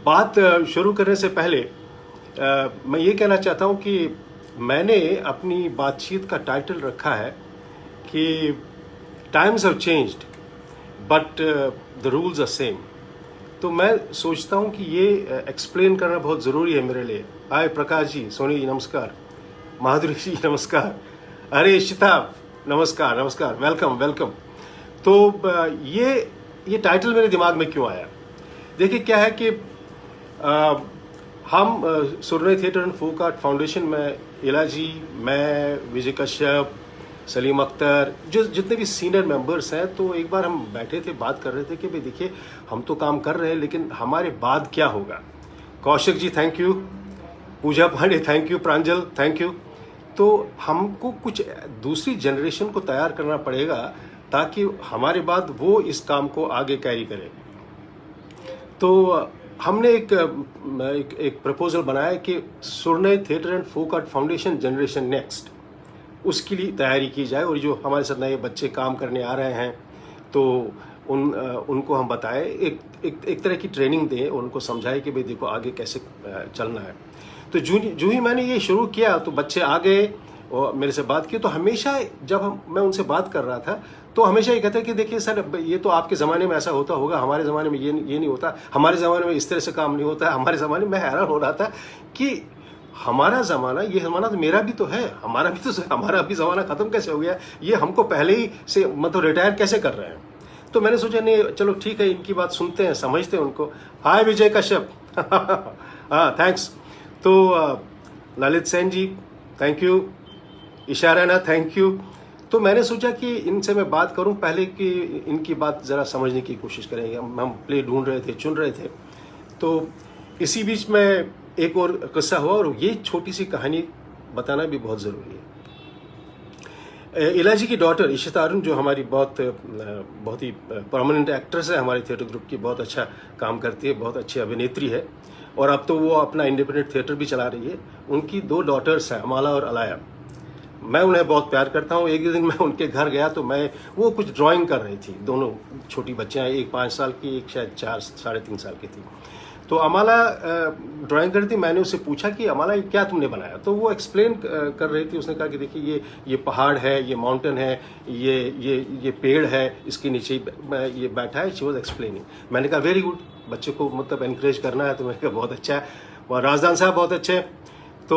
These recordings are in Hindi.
बात शुरू करने से पहले मैं ये कहना चाहता हूँ कि मैंने अपनी बातचीत का टाइटल रखा है कि times have changed but the rules are same. तो मैं सोचता हूँ कि ये एक्सप्लेन करना बहुत ज़रूरी है मेरे लिए। हाय प्रकाश जी, सोनी जी नमस्कार, माधुरी जी नमस्कार, अरे शिताब नमस्कार नमस्कार, वेलकम वेलकम। तो ये टाइटल मेरे दिमाग में क्यों आया? देखिए क्या है कि हम Surnai Theatre and Folk Art Foundation में इला जी, मैं, विजय कश्यप, सलीम अख्तर, जो जितने भी सीनियर मेंबर्स हैं, तो एक बार हम बैठे थे, बात कर रहे थे कि भाई देखिए हम तो काम कर रहे हैं लेकिन हमारे बाद क्या होगा। Kaushik ji thank you, Puja Pandey thank you, Pranjal thank you. तो हमको कुछ दूसरी जनरेशन को तैयार करना पड़ेगा ताकि हमारे बाद वो इस काम को आगे कैरी करें। तो हमने एक प्रपोजल बनाया कि Surnai Theatre and Folk Art Foundation generation next, उसके लिए तैयारी की जाए। और जो हमारे साथ नए बच्चे काम करने आ रहे हैं तो उनको हम बताएं, एक तरह की ट्रेनिंग दें, उनको समझाएं कि भाई देखो आगे कैसे चलना है। तो जो ही मैंने ये शुरू किया तो बच्चे आ गए और मेरे से बात की। तो हमेशा जब मैं उनसे बात कर रहा था तो हमेशा ये कहते कि देखिए सर, ये तो आपके ज़माने में ऐसा होता होगा, हमारे ज़माने में ये नहीं होता, हमारे ज़माने में इस तरह से काम नहीं होता है, हमारे ज़माने में। मैं हैरान हो रहा था कि हमारा ज़माना, ये ज़माना तो मेरा भी तो है, हमारा भी ज़माना ख़त्म कैसे हो गया, ये हमको पहले ही से मतलब रिटायर कैसे कर रहे हैं। तो मैंने सोचा नहीं चलो ठीक है, इनकी बात सुनते हैं, समझते हैं उनको। हाय विजय कश्यप हाँ थैंक्स। तो ललित सेन जी थैंक यू, इशाराना थैंक यू। तो मैंने सोचा कि इनसे मैं बात करूं, पहले कि इनकी बात ज़रा समझने की कोशिश करेंगे। हम प्ले ढूंढ रहे थे, चुन रहे थे। तो इसी बीच में एक और किस्सा हुआ और ये छोटी सी कहानी बताना भी बहुत ज़रूरी है। इला जी की डॉटर इशिता अरुण, जो हमारी बहुत ही परमानेंट एक्ट्रेस है, हमारे थिएटर ग्रुप की, बहुत अच्छा काम करती है, बहुत अच्छी अभिनेत्री है और अब तो वो अपना इंडिपेंडेंट थिएटर भी चला रही है। उनकी 2 डॉटर्स हैं, अमाला और अलाया। मैं उन्हें बहुत प्यार करता हूँ। एक दिन मैं उनके घर गया तो वो कुछ ड्राइंग कर रही थी, दोनों छोटी बच्चियाँ, एक 5 साल की, एक शायद 4 साढ़े 3 साल की थी। तो अमाला ड्राइंग कर रही थी। मैंने उससे पूछा कि अमाला क्या तुमने बनाया? तो वो एक्सप्लेन कर रही थी। उसने कहा कि देखिए ये पहाड़ है, ये माउंटेन है, ये पेड़ है, इसके नीचे ये बैठा है। She was explaining. मैंने कहा वेरी गुड, बच्चे को मतलब एनकरेज करना है। तो मैंने कहा बहुत अच्छा है, वहाँ राजदान साहब बहुत अच्छे हैं। तो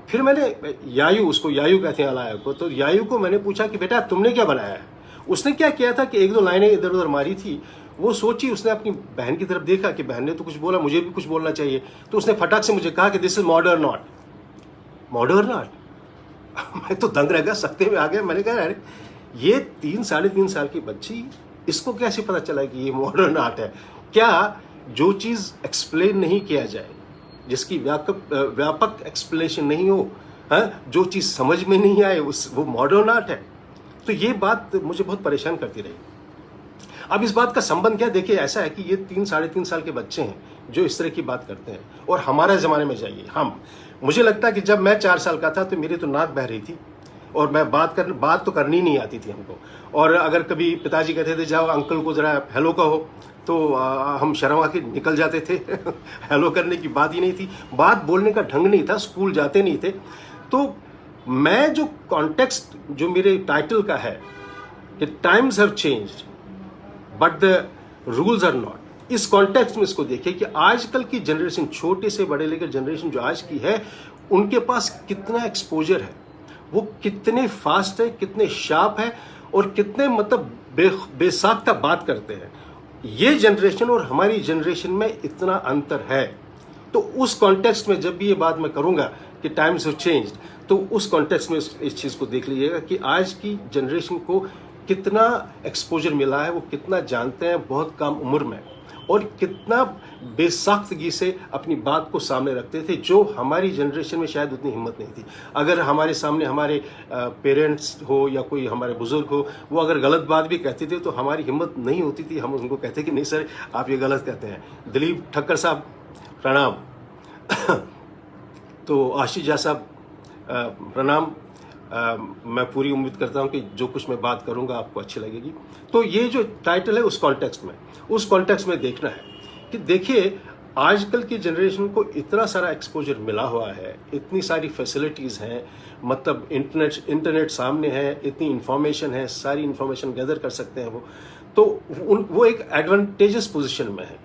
फिर मैंने यायू, उसको यायू कहते हैं अलाया को, तो यायू को मैंने पूछा कि बेटा तुमने क्या बनाया है? उसने क्या किया था कि 1-2 लाइनें इधर उधर मारी थी। वो सोची, उसने अपनी बहन की तरफ देखा कि बहन ने तो कुछ बोला, मुझे भी कुछ बोलना चाहिए। तो उसने फटाक से मुझे कहा कि this is modern art. Modern art मैं तो दंग रह गया, सत्ते में आ गया। मैंने कहा अरे ये 3 साढ़े 3 साल की बच्ची, इसको कैसे पता चला कि ये मॉडर्न आर्ट है? क्या जो चीज़ एक्सप्लेन नहीं किया जाए, जिसकी व्यापक एक्सप्लेनेशन नहीं हो, जो चीज़ समझ में नहीं आए, वो मॉडर्न आर्ट है? तो ये बात मुझे बहुत परेशान करती रही। अब इस बात का संबंध क्या? देखिए ऐसा है कि ये 3 साढ़े 3 साल के बच्चे हैं जो इस तरह की बात करते हैं। और हमारे ज़माने में जाइए, मुझे लगता है कि जब मैं 4 साल का था तो मेरी तो नाक बह रही थी और मैं बात तो करनी नहीं आती थी हमको। और अगर कभी पिताजी कहते थे जाओ अंकल को ज़रा हेलो कहो, तो हम शर्मा के निकल जाते थे हेलो करने की बात ही नहीं थी, बात बोलने का ढंग नहीं था, स्कूल जाते नहीं थे। तो मैं जो कॉन्टेक्स्ट, जो मेरे टाइटल का है कि times have changed but the rules are not, इस कॉन्टेक्स्ट में इसको देखिए कि आजकल की जनरेशन, छोटे से बड़े लेकर जनरेशन जो आज की है, उनके पास कितना एक्सपोजर है, वो कितने फास्ट है, कितने शार्प है और कितने मतलब बेसाख्ता बात करते हैं। ये जनरेशन और हमारी जनरेशन में इतना अंतर है। तो उस कॉन्टेक्स्ट में जब भी ये बात मैं करूंगा कि टाइम्स हैव चेंज्ड, तो उस कॉन्टेक्स्ट में इस चीज़ को देख लीजिएगा कि आज की जनरेशन को कितना एक्सपोजर मिला है, वो कितना जानते हैं बहुत कम उम्र में, और कितना बेसाख्तगी से अपनी बात को सामने रखते थे, जो हमारी जनरेशन में शायद उतनी हिम्मत नहीं थी। अगर हमारे सामने हमारे पेरेंट्स हो या कोई हमारे बुजुर्ग हो, वो अगर गलत बात भी कहते थे तो हमारी हिम्मत नहीं होती थी, हम उनको कहते कि नहीं सर आप ये गलत कहते हैं। दिलीप ठक्कर साहब प्रणाम तो आशीष झा साहब प्रणाम। मैं पूरी उम्मीद करता हूं कि जो कुछ मैं बात करूंगा आपको अच्छी लगेगी। तो ये जो टाइटल है उस कॉन्टेक्स्ट में देखना है कि देखिए आजकल की जनरेशन को इतना सारा एक्सपोजर मिला हुआ है, इतनी सारी फैसिलिटीज़ हैं, मतलब इंटरनेट सामने है, इतनी इन्फॉर्मेशन है, सारी इन्फॉर्मेशन गैदर कर सकते हैं तो वो एक एडवांटेजस पोजीशन में है,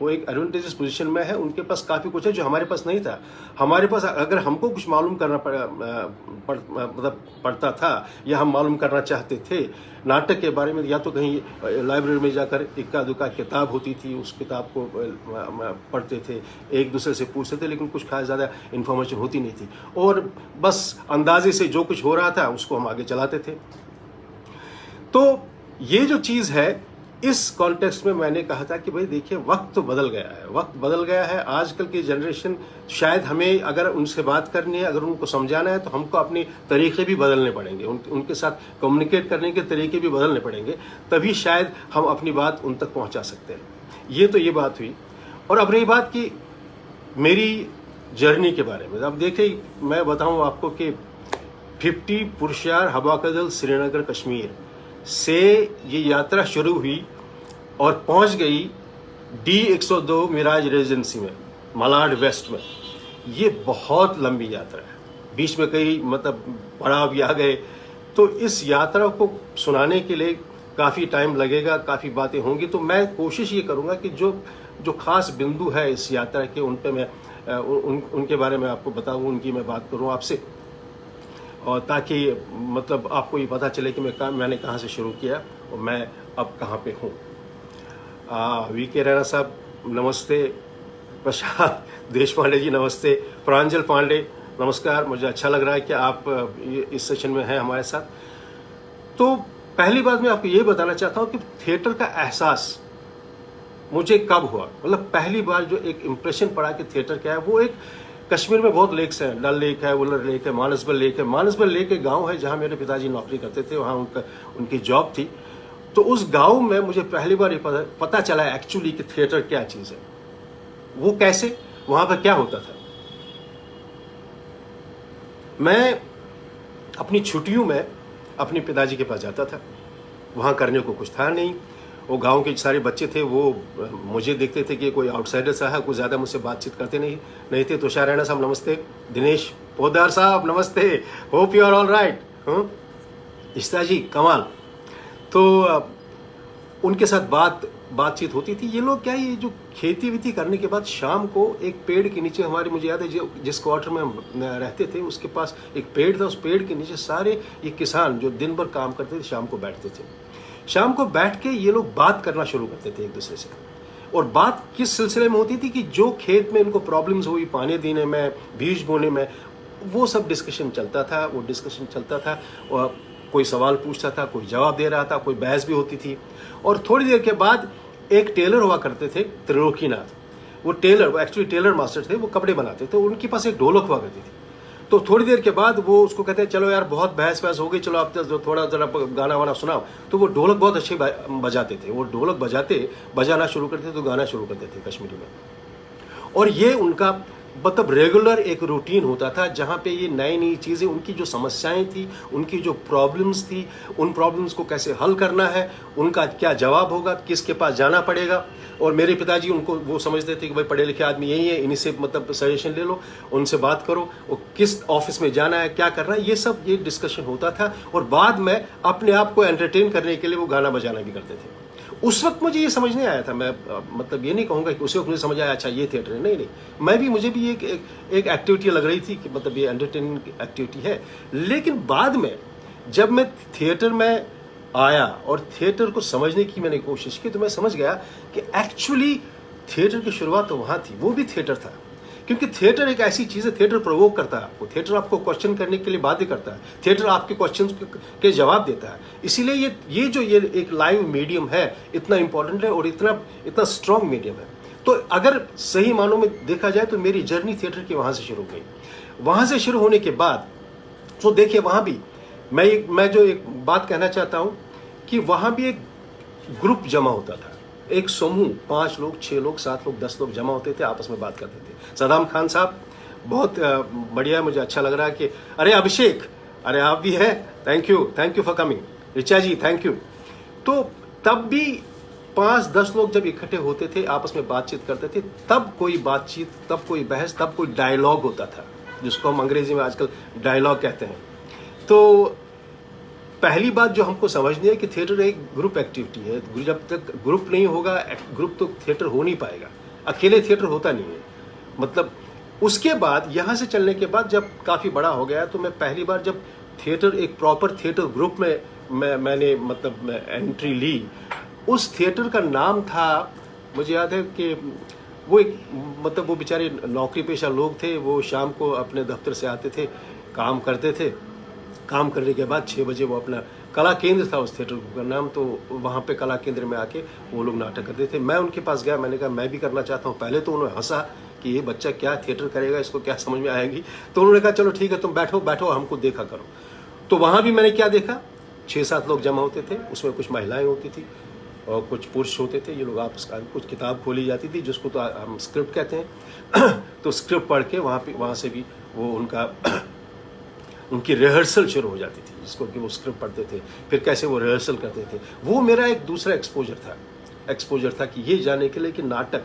वो एक एडवांटेजस पोजीशन में है। उनके पास काफ़ी कुछ है जो हमारे पास नहीं था। हमारे पास अगर हमको कुछ मालूम करना पड़ता था या हम मालूम करना चाहते थे नाटक के बारे में, या तो कहीं लाइब्रेरी में जाकर इक्का दुक्का किताब होती थी, उस किताब को पढ़ते थे, एक दूसरे से पूछते थे, लेकिन कुछ खास ज़्यादा इन्फॉर्मेशन होती नहीं थी और बस अंदाजे से जो कुछ हो रहा था उसको हम आगे चलाते थे। तो ये जो चीज़ है, इस कॉन्टेक्स्ट में मैंने कहा था कि भाई देखिए, वक्त तो बदल गया है, वक्त बदल गया है। आजकल की जनरेशन, शायद हमें अगर उनसे बात करनी है, अगर उनको समझाना है, तो हमको अपने तरीके भी बदलने पड़ेंगे, उनके साथ कम्युनिकेट करने के तरीके भी बदलने पड़ेंगे, तभी शायद हम अपनी बात उन तक पहुंचा सकते हैं। ये तो ये बात हुई। और अब रही बात की मेरी जर्नी के बारे में, अब देखिए मैं बताऊँ आपको कि 50 पुरुषार हवाकदल श्रीनगर कश्मीर से ये यात्रा शुरू हुई और पहुंच गई D102 मिराज रेजिडेंसी में, मलाड वेस्ट में। ये बहुत लंबी यात्रा है, बीच में कई मतलब पड़ाव भी आ गए, तो इस यात्रा को सुनाने के लिए काफ़ी टाइम लगेगा, काफ़ी बातें होंगी। तो मैं कोशिश ये करूँगा कि जो खास बिंदु है इस यात्रा के, उन पे मैं उनके बारे में आपको बताऊँ, उनकी मैं बात करूँ आपसे, और ताकि मतलब आपको ये पता चले कि मैंने कहाँ से शुरू किया और मैं अब कहाँ पे हूँ। VK रैना साहब नमस्ते, प्रशांत देशपांडे जी नमस्ते, प्रांजल पांडे नमस्कार। मुझे अच्छा लग रहा है कि आप इस सेशन में हैं हमारे साथ। तो पहली बात मैं आपको ये बताना चाहता हूँ कि थिएटर का एहसास मुझे कब हुआ, मतलब पहली बार जो एक इम्प्रेशन पड़ा कि थिएटर क्या है। वो एक कश्मीर में बहुत लेक्स हैं, डल लेक है, वुलर लेक है, मानसबल लेक है। मानसबल लेक एक गांव है जहां मेरे पिताजी नौकरी करते थे, वहां उनकी जॉब थी। तो उस गांव में मुझे पहली बार पता चला एक्चुअली कि थिएटर क्या चीज़ है, वो कैसे, वहां पर क्या होता था। मैं अपनी छुट्टियों में अपने पिताजी के पास जाता था, वहाँ करने को कुछ था नहीं। वो गांव के सारे बच्चे थे, वो मुझे देखते थे कि कोई आउटसाइडर सा है, कुछ ज़्यादा मुझसे बातचीत करते नहीं थे। तुषार रैना साहब नमस्ते, दिनेश पोदार साहब नमस्ते, hope you are all right. Ishta ji कमाल। तो उनके साथ बातचीत होती थी। ये लोग क्या, ये जो खेती वेती करने के बाद शाम को एक पेड़ के नीचे, हमारे मुझे याद है जिस क्वार्टर में हम रहते थे उसके पास एक पेड़ था, उस पेड़ के नीचे सारे ये किसान जो दिन भर काम करते थे शाम को बैठते थे। शाम को बैठ के ये लोग बात करना शुरू करते थे एक दूसरे से। और बात किस सिलसिले में होती थी कि जो खेत में इनको प्रॉब्लम्स हुई, पानी देने में, बीज बोने में, वो सब डिस्कशन चलता था। और कोई सवाल पूछता था, कोई जवाब दे रहा था, कोई बहस भी होती थी। और थोड़ी देर के बाद एक टेलर हुआ करते थे, त्रिलोकीनाथ। वो एक्चुअली टेलर मास्टर थे, वो कपड़े बनाते थे। उनके पास एक ढोलक हुआ करती थी। तो थोड़ी देर के बाद वो उसको कहते हैं, चलो यार बहुत बहस हो गई, चलो आप थोड़ा जरा गाना वाना सुनाओ। तो वो ढोलक बहुत अच्छे बजाते थे। वो ढोलक बजाना शुरू करते तो गाना शुरू करते थे कश्मीरी में। और ये उनका मतलब रेगुलर एक रूटीन होता था, जहाँ पे ये नई चीज़ें, उनकी जो समस्याएं थी, उनकी जो प्रॉब्लम्स थी, उन प्रॉब्लम्स को कैसे हल करना है, उनका क्या जवाब होगा, किसके पास जाना पड़ेगा। और मेरे पिताजी उनको वो समझते थे कि भाई पढ़े लिखे आदमी यही है, इन्हीं से मतलब सजेशन ले लो, उनसे बात करो, और किस ऑफिस में जाना है, क्या करना है, ये डिस्कशन होता था। और बाद में अपने आप को एंटरटेन करने के लिए वो गाना बजाना भी करते थे। उस वक्त मुझे ये समझ नहीं आया था, मैं मतलब ये नहीं कहूँगा कि उस वक्त मुझे समझ आया अच्छा ये थिएटर है, नहीं, मुझे भी एक एक्टिविटी लग रही थी कि मतलब ये एंटरटेनमेंट एक्टिविटी है। लेकिन बाद में जब मैं थिएटर में आया और थिएटर को समझने की मैंने कोशिश की, तो मैं समझ गया कि एक्चुअली थिएटर की शुरुआत तो वहाँ थी, वो भी थिएटर था। क्योंकि थिएटर एक ऐसी चीज़ है, थिएटर प्रोवोक करता है आपको, थिएटर आपको क्वेश्चन करने के लिए बाध्य करता है, थिएटर आपके क्वेश्चन के जवाब देता है। इसीलिए ये एक लाइव मीडियम है, इतना इंपॉर्टेंट है और इतना स्ट्रॉन्ग मीडियम है। तो अगर सही मानों में देखा जाए तो मेरी जर्नी थिएटर की वहाँ से शुरू हो गई। वहाँ से शुरू होने के बाद तो देखिए, वहाँ भी मैं जो एक बात कहना चाहता हूँ कि वहाँ भी एक ग्रुप जमा होता था, एक समूह, 5 लोग, 6 लोग, 7 लोग, 10 लोग जमा होते थे, आपस में बात करते थे। सदाम खान साहब बहुत बढ़िया, मुझे अच्छा लग रहा है कि अरे अभिषेक, अरे आप भी हैं, thank you for coming. Richa ji thank you. तो तब भी 5-10 लोग जब इकट्ठे होते थे, आपस में बातचीत करते थे, तब कोई बातचीत, तब कोई बहस, तब कोई डायलॉग होता था, जिसको हम अंग्रेजी में आजकल डायलॉग कहते हैं। तो पहली बात जो हमको समझनी है कि थिएटर एक ग्रुप एक्टिविटी है। जब तक ग्रुप नहीं होगा, ग्रुप तो थिएटर हो नहीं पाएगा, अकेले थिएटर होता नहीं है। मतलब उसके बाद यहाँ से चलने के बाद जब काफ़ी बड़ा हो गया, तो मैं पहली बार जब थिएटर, एक प्रॉपर थिएटर ग्रुप में मैंने मतलब एंट्री ली, उस थिएटर का नाम था, मुझे याद है कि वो एक मतलब वो बेचारे नौकरी पेशा लोग थे, वो शाम को अपने दफ्तर से आते थे, काम करते थे, काम करने के बाद 6 बजे वो अपना कला केंद्र था उस थिएटर का नाम, तो वहाँ पे कला केंद्र में आके वो लोग नाटक करते थे। मैं उनके पास गया, मैंने कहा मैं भी करना चाहता हूँ। पहले तो उन्होंने हंसा कि ये बच्चा क्या थिएटर करेगा, इसको क्या समझ में आएगी। तो उन्होंने कहा चलो ठीक है, तुम बैठो बैठो, हमको देखा करो। तो वहाँ भी मैंने क्या देखा, 6-7 लोग जमा होते थे, उसमें कुछ महिलाएं होती थी और कुछ पुरुष होते थे। ये लोग आपस कुछ किताब खोली जाती थी, जिसको तो हम स्क्रिप्ट कहते हैं। तो स्क्रिप्ट पढ़ के वहाँ से भी वो उनकी रिहर्सल शुरू हो जाती थी, जिसको कि वो स्क्रिप्ट पढ़ते थे, फिर कैसे वो रिहर्सल करते थे। वो मेरा एक दूसरा एक्सपोजर था कि ये जानने के लिए कि नाटक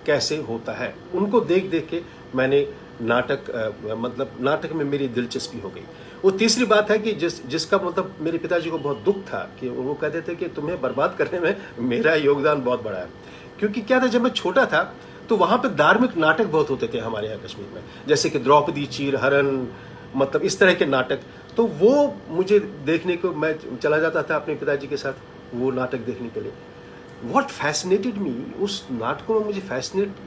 कैसे होता है। उनको देख देख के मैंने नाटक में मेरी दिलचस्पी हो गई। वो तीसरी बात है कि जिसका मतलब मेरे पिताजी को बहुत दुख था कि वो कहते थे कि तुम्हें बर्बाद करने में मेरा योगदान बहुत बड़ा है। क्योंकि क्या था, जब मैं छोटा था तो वहाँ पे धार्मिक नाटक बहुत होते थे हमारे यहाँ कश्मीर में, जैसे कि द्रौपदी चीरहरण, मतलब इस तरह के नाटक। तो वो मुझे देखने को, मैं चला जाता था अपने पिताजी के साथ वो नाटक देखने के लिए। व्हाट फैसिनेटेड मी, उस नाटकों में मुझे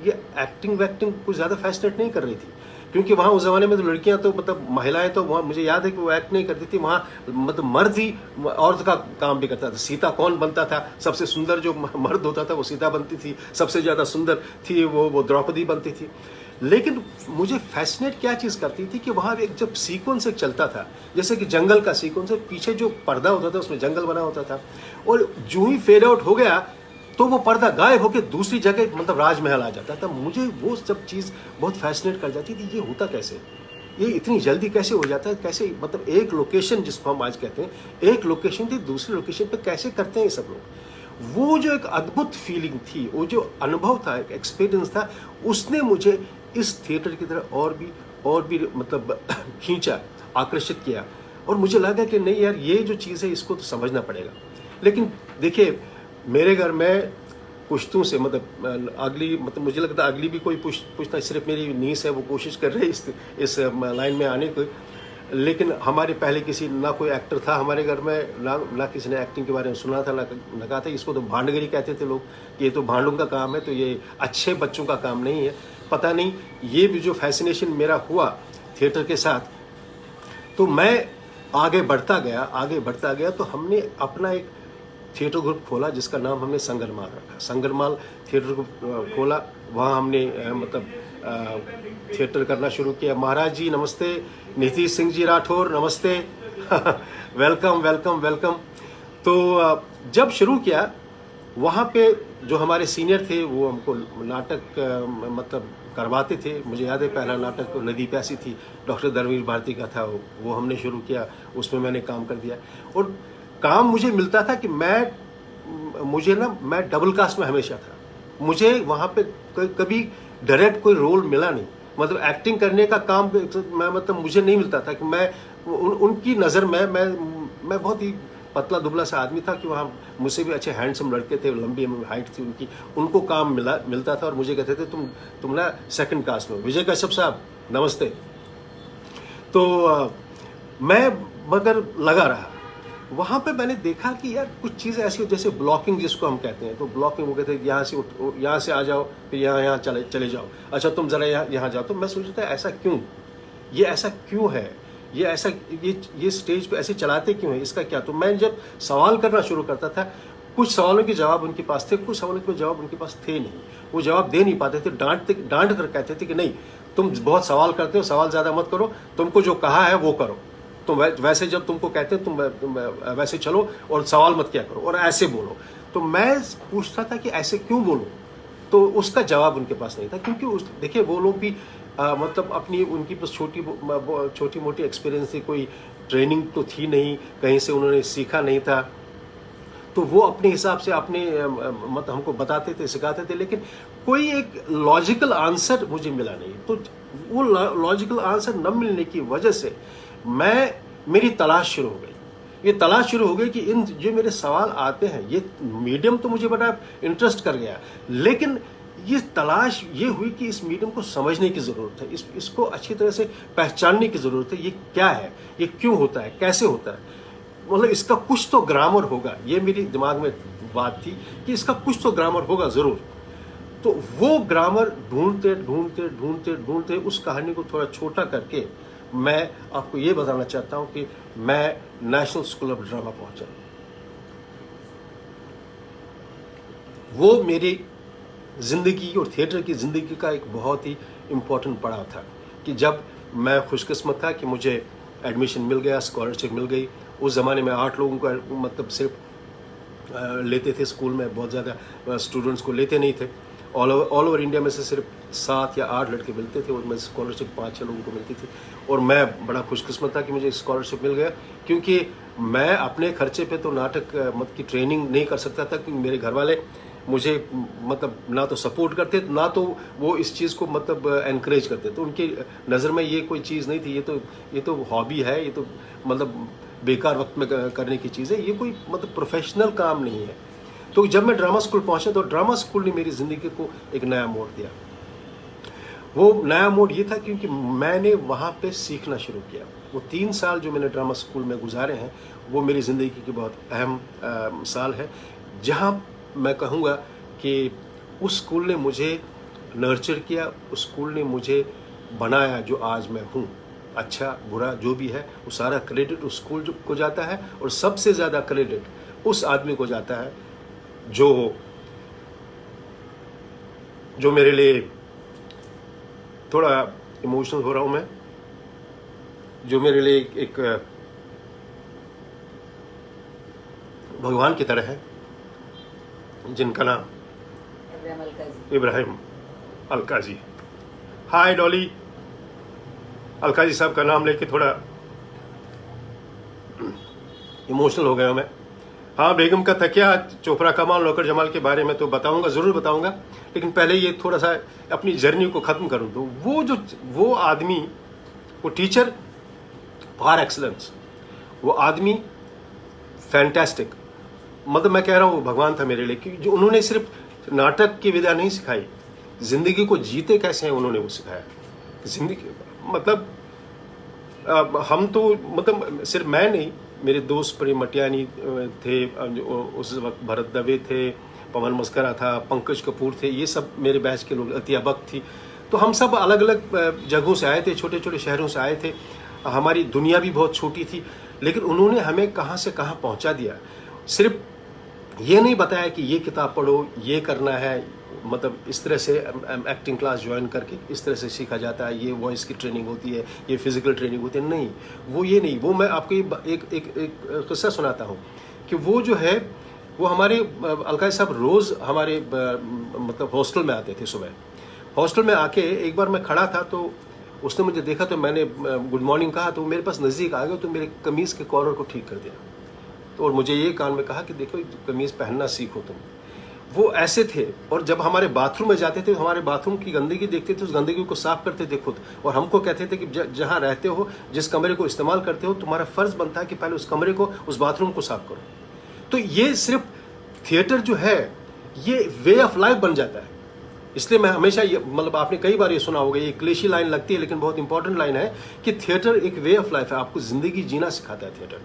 ये एक्टिंग वैक्टिंग कुछ ज़्यादा फैसिनेट नहीं कर रही थी, क्योंकि वहाँ उस ज़माने में तो लड़कियाँ तो मतलब महिलाएं तो वहाँ, मुझे याद है कि वो एक्ट नहीं करती थी, वहाँ मतलब मर्द ही औरत का काम भी करता था। सीता कौन बनता था, सबसे सुंदर जो मर्द होता था वो सीता बनती थी, सबसे ज़्यादा सुंदर थी वो द्रौपदी बनती थी। लेकिन मुझे फैसिनेट क्या चीज़ करती थी कि वहाँ एक जब सीक्वेंस एक चलता था, जैसे कि जंगल का सीक्वेंस, पीछे जो पर्दा होता था उसमें जंगल बना होता था, और जो ही फेड आउट हो गया तो वो पर्दा गायब होकर दूसरी जगह मतलब राजमहल आ जाता था। मुझे वो सब चीज़ बहुत फैसिनेट कर जाती थी। ये होता कैसे, ये इतनी जल्दी कैसे हो जाता है, कैसे मतलब एक लोकेशन, जिसको हम आज कहते हैं, एक लोकेशन थी दूसरी लोकेशन पे कैसे करते हैं ये सब लोग। वो जो एक अद्भुत फीलिंग थी, वो जो अनुभव था, एक एक्सपीरियंस था, उसने मुझे इस थिएटर की तरह और भी मतलब खींचा, आकर्षित किया। और मुझे लगा कि नहीं यार, ये जो चीज़ है इसको तो समझना पड़ेगा। लेकिन देखिए, मेरे घर में पुश्तों से मतलब मुझे लगता है अगली भी कोई पूछना, सिर्फ मेरी नीस है वो कोशिश कर रही है इस लाइन में आने को। लेकिन हमारे पहले ना कोई एक्टर था हमारे घर में, ना किसी ने एक्टिंग के बारे में सुना था, ना कहा था। इसको तो भांडगरी कहते थे लोग, ये तो भांडों का काम है, तो ये अच्छे बच्चों का काम नहीं है। पता नहीं, ये भी जो फैसिनेशन मेरा हुआ थिएटर के साथ, तो मैं आगे बढ़ता गया। तो हमने अपना एक थिएटर ग्रुप खोला, जिसका नाम हमने संगरमाल रखा। संगरमाल थिएटर ग्रुप खोला, वहाँ हमने थिएटर करना शुरू किया। महाराज जी नमस्ते, नीतीश सिंह जी राठौर नमस्ते। वेलकम। तो जब शुरू किया, वहाँ पे जो हमारे सीनियर थे वो हमको नाटक मतलब करवाते थे। मुझे याद है पहला नाटक नदी प्यासी थी, डॉक्टर धर्मवीर भारती का था, वो हमने शुरू किया, उसमें मैंने काम कर दिया। और काम मुझे मिलता था कि मैं डबल कास्ट में हमेशा था। मुझे वहाँ पे कभी डायरेक्ट कोई रोल मिला नहीं, मतलब एक्टिंग करने का काम मुझे नहीं मिलता था कि मैं उनकी नज़र में मैं बहुत ही पतला दुबला सा आदमी था कि वहाँ मुझसे भी अच्छे हैंडसम लड़के थे, लंबी हाइट थी उनकी, उनको काम मिलता था और मुझे कहते थे तुम ना सेकंड कास्ट में। विजय कश्यप साहब नमस्ते। तो मैं मगर लगा रहा वहाँ पे। मैंने देखा कि यार कुछ चीज़ें ऐसी हो, जैसे ब्लॉकिंग जिसको हम कहते हैं, तो ब्लॉकिंग वो कहते हैं यहाँ से आ जाओ, फिर यहाँ चले जाओ, अच्छा तुम ज़रा यहाँ जाओ। तो मैं सोच रहा था ऐसा क्यों है, ये स्टेज पे ऐसे चलाते क्यों है, इसका क्या। तो मैं जब सवाल करना शुरू करता था, कुछ सवालों के जवाब उनके पास थे, कुछ सवालों के जवाब उनके पास थे नहीं, वो जवाब दे नहीं पाते थे। डांट कर कहते थे कि नहीं, तुम बहुत सवाल करते हो, सवाल ज़्यादा मत करो, तुमको जो कहा है वो करो, तुम वैसे जब तुमको कहते हैं तुम वैसे चलो और सवाल मत क्या करो और ऐसे बोलो। तो मैं पूछता था कि ऐसे क्यों बोलो, तो उसका जवाब उनके पास नहीं था। क्योंकि देखिए वो लोग भी मतलब उनकी बस छोटी मोटी एक्सपीरियंस थी, कोई ट्रेनिंग तो थी नहीं, कहीं से उन्होंने सीखा नहीं था। तो वो अपने हिसाब से अपने मतलब हमको बताते थे, सिखाते थे, लेकिन कोई एक लॉजिकल आंसर मुझे मिला नहीं। तो वो लॉजिकल आंसर न मिलने की वजह से मेरी तलाश शुरू हो गई। ये तलाश शुरू हो गई कि इन जो मेरे सवाल आते हैं, ये मीडियम तो मुझे बड़ा इंटरेस्ट कर गया, लेकिन ये तलाश ये हुई कि इस मीडियम को समझने की ज़रूरत है, इसको अच्छी तरह से पहचानने की ज़रूरत है। ये क्या है, ये क्यों होता है, कैसे होता है, मतलब इसका कुछ तो ग्रामर होगा। ये मेरी दिमाग में बात थी कि इसका कुछ तो ग्रामर होगा ज़रूर। तो वो ग्रामर ढूंढते ढूंढते ढूंढते ढूंढते उस कहानी को थोड़ा छोटा करके मैं आपको ये बताना चाहता हूँ कि मैं नेशनल स्कूल ऑफ ड्रामा पहुंचा। वो मेरी ज़िंदगी और थिएटर की ज़िंदगी का एक बहुत ही इम्पोर्टेंट पड़ाव था कि जब मैं खुशकिस्मत था कि मुझे एडमिशन मिल गया, स्कॉलरशिप मिल गई। उस ज़माने में 8 लोगों का मतलब सिर्फ लेते थे स्कूल में, बहुत ज़्यादा स्टूडेंट्स को लेते नहीं थे। ऑल ओवर इंडिया में से सिर्फ 7 या 8 लड़के मिलते थे, उनमें स्कॉलरशिप 5-6 लोगों को मिलती थी। और मैं बड़ा खुशकिस्मत था कि मुझे स्कॉलरशिप मिल गया, क्योंकि मैं अपने खर्चे पे तो नाटक मतलब की ट्रेनिंग नहीं कर सकता था, क्योंकि मेरे घर वाले मुझे मतलब ना तो सपोर्ट करते, ना तो वो इस चीज़ को मतलब एनकरेज करते। तो उनकी नज़र में ये कोई चीज़ नहीं थी, ये तो हॉबी है, ये तो मतलब बेकार वक्त में करने की चीज़ है, ये कोई मतलब प्रोफेशनल काम नहीं है। तो जब मैं ड्रामा स्कूल पहुंचा तो ड्रामा स्कूल ने मेरी ज़िंदगी को एक नया मोड़ दिया। वो नया मोड़ ये था क्योंकि मैंने वहाँ पे सीखना शुरू किया। वो 3 साल जो मैंने ड्रामा स्कूल में गुजारे हैं, वो मेरी ज़िंदगी की बहुत अहम साल है, जहाँ मैं कहूँगा कि उस स्कूल ने मुझे नर्चर किया, उस स्कूल ने मुझे बनाया जो आज मैं हूँ। अच्छा बुरा जो भी है, वो सारा क्रेडिट उस स्कूल को जाता है, और सबसे ज़्यादा क्रेडिट उस आदमी को जाता है जो मेरे लिए, थोड़ा इमोशनल हो रहा हूँ मैं, जो मेरे लिए एक भगवान की तरह है, जिनका नाम इब्राहिम अलकाजी। हाय डॉली, अलकाजी साहब का नाम लेके थोड़ा इमोशनल हो गया मैं। हाँ, बेगम का तकिया, चोपड़ा कमाल, नौकर जमाल के बारे में तो बताऊंगा, ज़रूर बताऊंगा, लेकिन पहले ये थोड़ा सा अपनी जर्नी को ख़त्म करूं। तो वो आदमी, वो टीचर पार एक्सलेंस, वो आदमी फैंटास्टिक, मतलब मैं कह रहा हूँ वो भगवान था मेरे लिए, क्योंकि जो उन्होंने सिर्फ नाटक की विद्या नहीं सिखाई, ज़िंदगी को जीते कैसे हैं उन्होंने वो सिखाया। ज़िंदगी मतलब हम तो मतलब सिर्फ मैं नहीं, मेरे दोस्त प्रेम मटियानी थे, उस वक्त भरत दवे थे, पवन मस्करा था, पंकज कपूर थे, ये सब मेरे बैच के लोग, अतिया बख्त थी। तो हम सब अलग अलग जगहों से आए थे, छोटे छोटे शहरों से आए थे, हमारी दुनिया भी बहुत छोटी थी, लेकिन उन्होंने हमें कहाँ से कहाँ पहुँचा दिया। सिर्फ ये नहीं बताया कि ये किताब पढ़ो, ये करना है, मतलब इस तरह से एक्टिंग क्लास ज्वाइन करके इस तरह से सीखा जाता है, ये वॉइस की ट्रेनिंग होती है, ये फिजिकल ट्रेनिंग होती है, नहीं, वो ये नहीं। वो मैं आपको एक किस्सा सुनाता हूँ कि वो जो है, वो हमारे अलकाजी साहब रोज़ हमारे मतलब हॉस्टल में आते थे। सुबह हॉस्टल में आके एक बार मैं खड़ा था, तो उसने मुझे देखा, तो मैंने गुड मॉर्निंग कहा, तो मेरे पास नज़दीक आ गया, तो मेरे कमीज़ के कॉलर को ठीक कर दिया, तो और मुझे ये कान में कहा कि देखो कमीज़ पहनना सीखो तुम। वो ऐसे थे। और जब हमारे बाथरूम में जाते थे, हमारे बाथरूम की गंदगी देखते थे, उस गंदगी को साफ करते थे खुद, और हमको कहते थे कि जहाँ रहते हो, जिस कमरे को इस्तेमाल करते हो, तुम्हारा फ़र्ज़ बनता है कि पहले उस कमरे को, उस बाथरूम को साफ करो। तो ये सिर्फ थिएटर जो है, ये वे ऑफ लाइफ बन जाता है। इसलिए मैं हमेशा ये, मतलब आपने कई बार ये सुना होगा, ये क्लेशी लाइन लगती है लेकिन बहुत इंपॉर्टेंट लाइन है कि थिएटर एक वे ऑफ लाइफ है, आपको ज़िंदगी जीना सिखाता है थिएटर।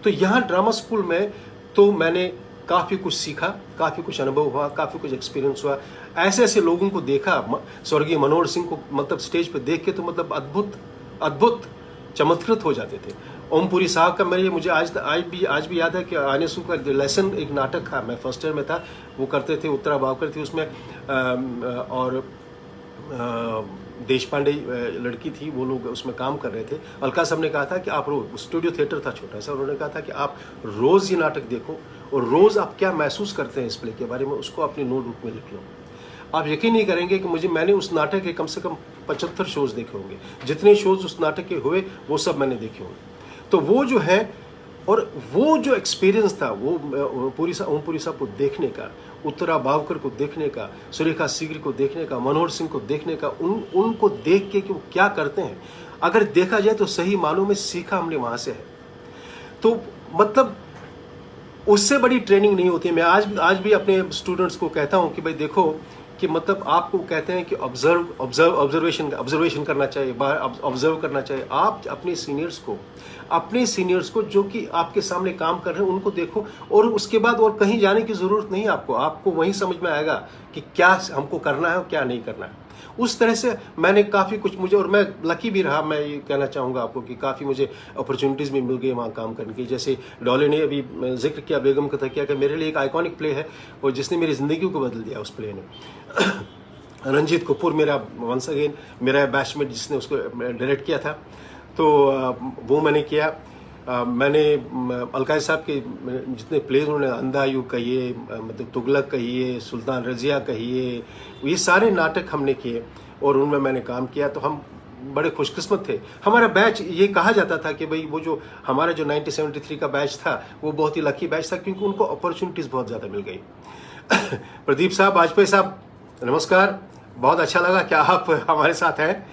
तो यहाँ ड्रामा स्कूल में तो मैंने काफ़ी कुछ सीखा, काफ़ी कुछ अनुभव हुआ, काफ़ी कुछ एक्सपीरियंस हुआ। ऐसे ऐसे लोगों को देखा, स्वर्गीय मनोहर सिंह को मतलब स्टेज पे देख के तो मतलब अद्भुत चमत्कृत हो जाते थे। ओमपुरी साहब का मुझे आज भी याद है कि आनेसू का लेसन, एक नाटक था, मैं फर्स्ट ईयर में था, वो करते थे, उत्तरा बावकर थी उसमें, और देश पांडे लड़की थी, वो लोग उसमें काम कर रहे थे। अलका साहब ने कहा था कि आप रोज, स्टूडियो थिएटर था छोटा सा, उन्होंने कहा था कि आप रोज़ ये नाटक देखो, और रोज़ आप क्या महसूस करते हैं इस प्ले के बारे में, उसको अपनी नोटबुक में लिख लो। आप यकीन नहीं करेंगे कि मैंने उस नाटक के कम से कम 75 शोज़ देखे होंगे। जितने शोज़ उस नाटक के हुए वो सब मैंने देखे होंगे। तो वो जो है, और वो जो एक्सपीरियंस था वो ओमपुरी साहब को देखने का, उत्तरा बावकर को देखने का, सुरेखा सीकरी को देखने का, मनोहर सिंह को देखने का, उनको देख के कि वो क्या करते हैं, अगर देखा जाए तो सही मानों में सीखा हमने वहाँ से है। तो मतलब उससे बड़ी ट्रेनिंग नहीं होती है। मैं आज भी अपने स्टूडेंट्स को कहता हूँ कि भाई देखो कि मतलब आपको कहते हैं कि ऑब्जर्वेशन करना चाहिए, ऑब्जर्व करना चाहिए। आप अपने सीनियर्स को जो कि आपके सामने काम कर रहे हैं उनको देखो, और उसके बाद और कहीं जाने की ज़रूरत नहीं आपको वहीं समझ में आएगा कि क्या हमको करना है और क्या नहीं करना है। उस तरह से मैंने काफ़ी कुछ मुझे, और मैं लकी भी रहा, मैं ये कहना चाहूँगा आपको कि काफ़ी मुझे अपॉर्चुनिटीज़ भी मिल गई वहाँ काम करने की। जैसे डॉले ने अभी जिक्र किया, बेगम का तकिया का, मेरे लिए एक आइकॉनिक प्ले है और जिसने मेरी ज़िंदगी को बदल दिया उस प्ले ने। रंजीत कपूर मेरा वंस अगेन मेरा बैचमेट जिसने उसको डायरेक्ट किया था, तो वो मैंने किया। मैंने अलकायद साहब के जितने प्लेज उन्होंने, अंधायू कहिए, मतलब तुगलक कहिए, सुल्तान रजिया कहिए, ये सारे नाटक हमने किए और उनमें मैंने काम किया। तो हम बड़े खुशकिस्मत थे। हमारा बैच, ये कहा जाता था कि भाई वो जो हमारा जो 1973 का बैच था वो बहुत ही लकी बैच था, क्योंकि उनको अपॉर्चुनिटीज़ बहुत ज़्यादा मिल गई। प्रदीप साहब, वाजपेयी साहब, नमस्कार, बहुत अच्छा लगा कि आप हमारे साथ हैं।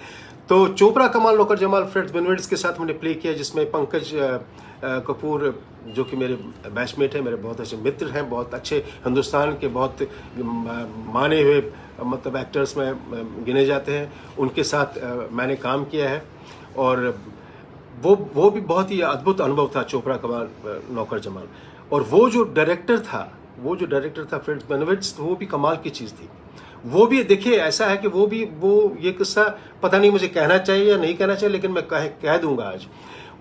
तो चोपड़ा कमाल नौकर जमाल फ्रेड्स बेनविट्स के साथ हमने प्ले किया, जिसमें पंकज कपूर जो कि मेरे बैचमेट हैं, मेरे बहुत अच्छे मित्र हैं, बहुत अच्छे हिंदुस्तान के बहुत माने हुए मतलब एक्टर्स में गिने जाते हैं, उनके साथ मैंने काम किया है। और वो भी बहुत ही अद्भुत अनुभव था चोपड़ा कमाल नौकर जमाल। और वो जो डायरेक्टर था फ्रेड्स बेनविट्स, वो भी कमाल की चीज़ थी। वो भी देखिए ऐसा है कि वो ये किस्सा पता नहीं मुझे कहना चाहिए या नहीं कहना चाहिए, लेकिन मैं कह दूंगा आज।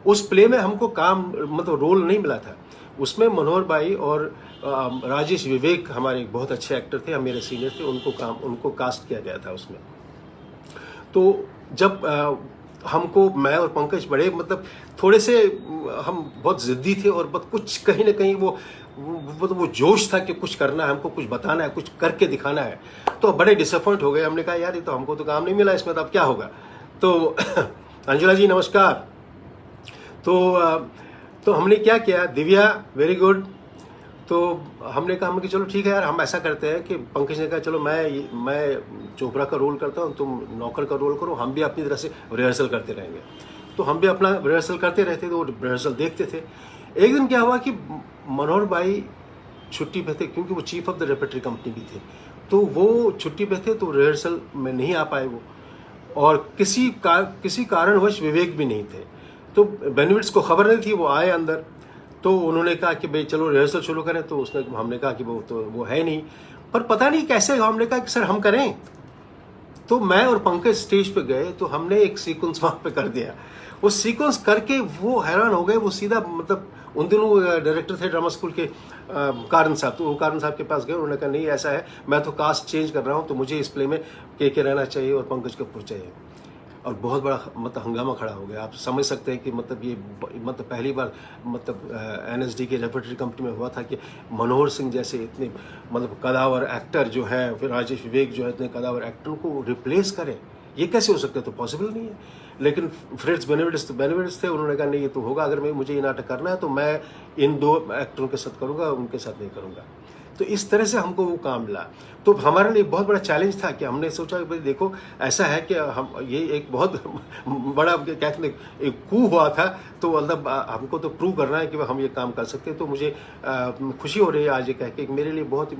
उस प्ले में हमको काम मतलब रोल नहीं मिला था, उसमें मनोहर भाई और राजेश विवेक हमारे बहुत अच्छे एक्टर थे, मेरे सीनियर थे, उनको कास्ट किया गया था उसमें। तो जब हमको, मैं और पंकज बड़े मतलब थोड़े से हम बहुत ज़िद्दी थे और बहुत कुछ कहीं ना कहीं वो जोश था कि कुछ करना है, हमको कुछ बताना है, कुछ करके दिखाना है। तो बड़े डिसअपॉइंट हो गए। हमने कहा यार ये तो हमको तो काम नहीं मिला इसमें, तो अब क्या होगा। तो अंजुला जी नमस्कार। तो हमने क्या किया, दिव्या वेरी गुड। तो हमने कहा कि चलो ठीक है यार, हम ऐसा करते हैं कि पंकज ने कहा चलो मैं चोपड़ा का रोल करता हूँ, तुम नौकर का रोल करो, हम भी अपनी तरह से रिहर्सल करते रहेंगे। तो हम भी अपना रिहर्सल करते रहते थे, वो रिहर्सल देखते थे। एक दिन क्या हुआ कि मनोहर भाई छुट्टी पे थे, क्योंकि वो chief of the repertory company भी थे, तो वो छुट्टी पे थे, तो रिहर्सल में नहीं आ पाए वो। और किसी कारणवश विवेक भी नहीं थे, तो बेनविट्स को खबर नहीं थी, वो आए अंदर। तो उन्होंने कहा कि भाई चलो रिहर्सल शुरू करें। तो हमने कहा कि वो है नहीं, पर पता नहीं कैसे हमने कहा कि सर हम करें। तो मैं और पंकज स्टेज पे गए, तो हमने एक सीक्वेंस वहाँ पे कर दिया। वो सीक्वेंस करके वो हैरान हो गए। वो सीधा मतलब उन दिनों डायरेक्टर थे ड्रामा स्कूल के कारण साहब, तो वो कारण साहब के पास गए। उन्होंने कहा नहीं ऐसा है, मैं तो कास्ट चेंज कर रहा हूँ, तो मुझे इस प्ले में के रहना चाहिए और पंकज कपूर चाहिए। और बहुत बड़ा मतलब हंगामा खड़ा हो गया। आप समझ सकते हैं कि मतलब ये मतलब पहली बार मतलब एनएसडी के रेपर्टरी कंपनी में हुआ था कि मनोहर सिंह जैसे इतने मतलब कदावर एक्टर जो है, फिर राजेश विवेक जो है, इतने कदावर एक्टर को रिप्लेस करें, ये कैसे हो सकता है, तो पॉसिबल नहीं है। लेकिन फ्रेड्स बेनविट्स थे, उन्होंने कहा नहीं ये तो होगा, अगर मुझे ये नाटक करना है तो मैं इन दो एक्टरों के साथ करूँगा, उनके साथ नहीं करूँगा। तो इस तरह से हमको वो काम मिला। तो हमारे लिए बहुत बड़ा चैलेंज था कि हमने सोचा कि भाई देखो ऐसा है कि हम ये एक बहुत बड़ा कहते एक कू हुआ था, तो मतलब हमको तो प्रूव करना है कि हम ये काम कर सकते हैं। तो मुझे खुशी हो रही है आज ये कह के, मेरे लिए बहुत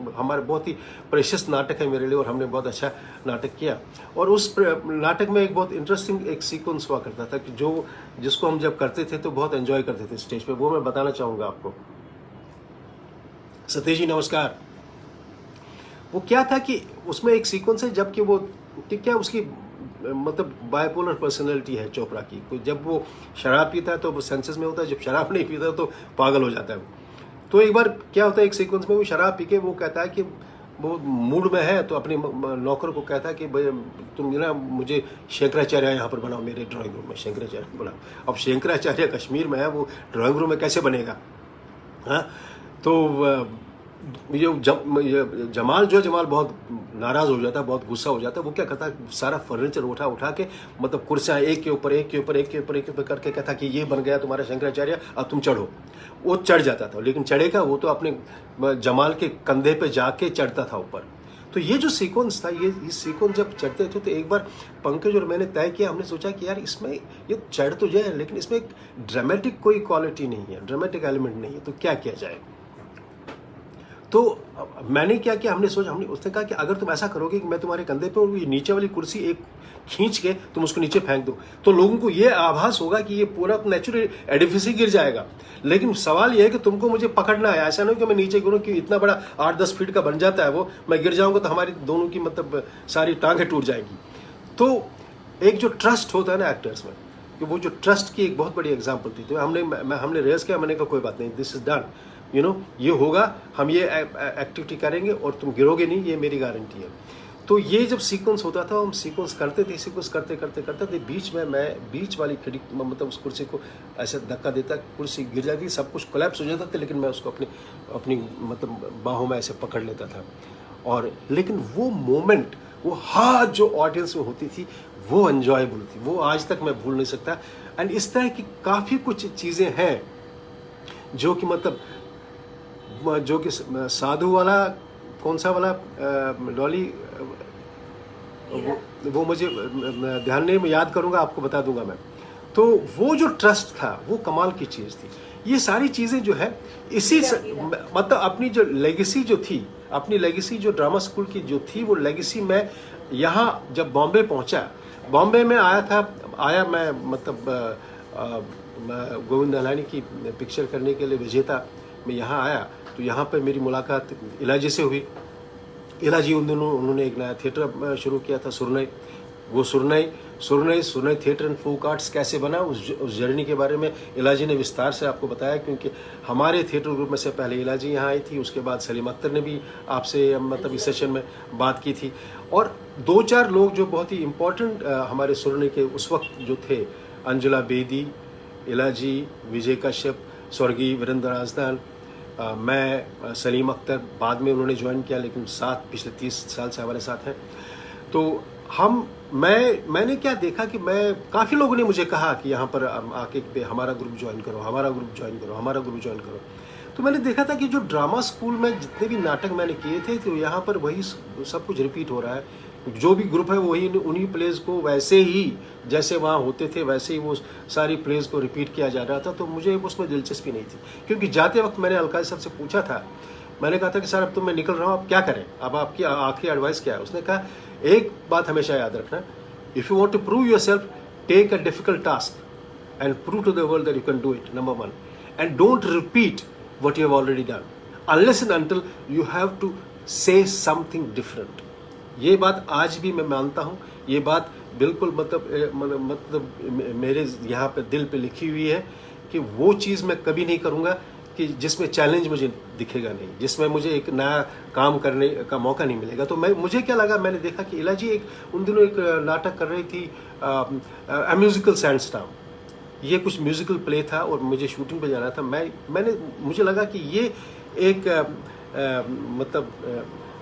ही प्रेशियस नाटक है मेरे लिए, और हमने बहुत अच्छा नाटक किया। और उस नाटक में एक बहुत इंटरेस्टिंग एक सीक्वेंस हुआ करता था कि जिसको हम जब करते थे तो बहुत एंजॉय करते थे स्टेज पे, वो मैं बताना चाहूँगा आपको। सतीश जी नमस्कार। वो क्या था कि उसमें एक सीक्वेंस है जबकि वो क्या उसकी मतलब बाइपोलर पर्सनैलिटी है चोपड़ा की। जब वो शराब पीता है तो वो सेंसेस में होता है, जब शराब नहीं पीता तो पागल हो जाता है वो। तो एक बार क्या होता है, एक सीक्वेंस में वो शराब पी के वो कहता है कि वो मूड में है, तो अपने नौकर को कहता है कि भाई तुम ना मुझे शंकराचार्य यहाँ पर बनाओ, मेरे ड्राइंग रूम में शंकराचार्य बनाओ। अब शंकराचार्य कश्मीर में है, वो ड्राइंग रूम में कैसे बनेगा। हाँ, तो ये जमाल जो है, जमाल बहुत नाराज़ हो जाता है, बहुत गुस्सा हो जाता है। वो क्या करता है, सारा फर्नीचर उठा उठा के, मतलब कुर्सियाँ एक के ऊपर एक के ऊपर एक के ऊपर एक के ऊपर करके कहता कि ये बन गया तुम्हारा शंकराचार्य, अब तुम चढ़ो। वो चढ़ जाता था, लेकिन चढ़ेगा वो तो अपने जमाल के कंधे पे जाके चढ़ता था ऊपर। तो ये जो सीक्वेंस था, ये सीक्वेंस जब चढ़ते थे तो एक बार पंकज और मैंने तय किया, हमने सोचा कि यार इसमें ये चढ़ तो जाए, लेकिन इसमें एक ड्रामेटिक कोई क्वालिटी नहीं है, ड्रामेटिक एलिमेंट नहीं है, तो क्या किया जाए। तो मैंने क्या किया, उसने कहा कि अगर तुम ऐसा करोगे कि मैं तुम्हारे कंधे पे और ये नीचे वाली कुर्सी एक खींच के तुम उसको नीचे फेंक दो, तो लोगों को ये आभास होगा कि ये पूरा नेचुरल एडिफिस ही गिर जाएगा। लेकिन सवाल ये है कि तुमको मुझे पकड़ना है, ऐसा नहीं कि मैं नीचे गिरूं, कि इतना बड़ा 8-10 फीट का बन जाता है वो, मैं गिर जाऊंगा तो हमारी दोनों की मतलब सारी टांगें टूट जाएगी। तो एक जो ट्रस्ट होता है ना एक्टर्स में, कि वो जो ट्रस्ट की एक बहुत बड़ी एग्जाम्पल थी। तो हमने रेस किया, मैंने कहा कोई बात नहीं, दिस इज डन, ये होगा, हम ये एक्टिविटी करेंगे और तुम गिरोगे नहीं, ये मेरी गारंटी है। तो ये जब सीक्वेंस होता था, हम सीक्वेंस करते थे, सीक्वेंस करते करते करते थे, बीच में मैं बीच वाली खिड़की मतलब उस कुर्सी को ऐसे धक्का देता, कुर्सी गिर जाती, सब कुछ कोलैप्स हो जाता था, लेकिन मैं उसको अपनी मतलब बाहों में ऐसे पकड़ लेता था। और लेकिन वो मोमेंट, वो हाथ जो ऑडियंस में होती थी, वो एंजॉयबल थी, वो आज तक मैं भूल नहीं सकता। एंड इस तरह की काफ़ी कुछ चीज़ें हैं जो कि मतलब जो कि साधु वाला, कौन सा वाला डॉली, वो मुझे ध्यान नहीं, मैं याद करूंगा, आपको बता दूंगा मैं। तो वो जो ट्रस्ट था, वो कमाल की चीज़ थी। ये सारी चीज़ें जो है इसी मतलब अपनी जो लेगेसी जो थी, अपनी लेगेसी जो ड्रामा स्कूल की जो थी, वो लेगेसी मैं यहाँ जब बॉम्बे पहुँचा, बॉम्बे में आया मैं मतलब गोविंद नहलानी की पिक्चर करने के लिए विजेता मैं यहाँ आया। तो यहाँ पे मेरी मुलाकात इलाजी से हुई। इलाजी उन दिनों उन्होंने एक नया थिएटर शुरू किया था, सुरनई। वो सुरनई थिएटर एंड फोक आर्ट्स कैसे बना, उस जर्नी के बारे में इलाजी ने विस्तार से आपको बताया, क्योंकि हमारे थिएटर ग्रुप में से पहले इलाजी यहाँ आई थी, उसके बाद सलीम अख्तर ने भी आपसे मतलब इस सेशन में बात की थी। और 2-4 लोग जो बहुत ही इम्पोर्टेंट हमारे सुरनई के उस वक्त जो थे, अंजुला बेदी, इलाजी, विजय कश्यप, स्वर्गीय वीरेंद्र राजदान, मैं, सलीम अख्तर, बाद में उन्होंने ज्वाइन किया, लेकिन पिछले 30 साल से हमारे साथ हैं। तो मैंने क्या देखा कि काफ़ी लोगों ने मुझे कहा कि यहाँ पर आके हमारा ग्रुप ज्वाइन करो, हमारा ग्रुप ज्वाइन करो, हमारा ग्रुप ज्वाइन करो। तो मैंने देखा था कि जो ड्रामा स्कूल में जितने भी नाटक मैंने किए थे, तो यहाँ पर वही सब कुछ रिपीट हो रहा है। जो भी ग्रुप है वही उन्हीं प्लेस को वैसे ही जैसे वहाँ होते थे वैसे ही वो सारी प्लेस को रिपीट किया जा रहा था। तो मुझे उसमें दिलचस्पी नहीं थी, क्योंकि जाते वक्त मैंने अलकाजी साहब से पूछा था, मैंने कहा था कि सर अब तो मैं निकल रहा हूँ, अब क्या करें, अब आपकी आखिरी एडवाइस क्या है। उसने कहा एक बात हमेशा याद रखना, if you want to prove yourself, take a difficult task and prove to the world that you can do it, number 1, and don't repeat what you have already done unless and until you have to say something different। ये बात आज भी मैं मानता हूँ, ये बात बिल्कुल मतलब मेरे यहाँ पे दिल पे लिखी हुई है कि वो चीज़ मैं कभी नहीं करूँगा कि जिसमें चैलेंज मुझे दिखेगा नहीं, जिसमें मुझे एक नया काम करने का मौका नहीं मिलेगा। तो मुझे क्या लगा, मैंने देखा कि इलाजी उन दिनों एक नाटक कर रही थी, अ म्यूजिकल सैंडस्टॉर्म, ये कुछ म्यूजिकल प्ले था और मुझे शूटिंग पे जाना था। मुझे लगा कि ये एक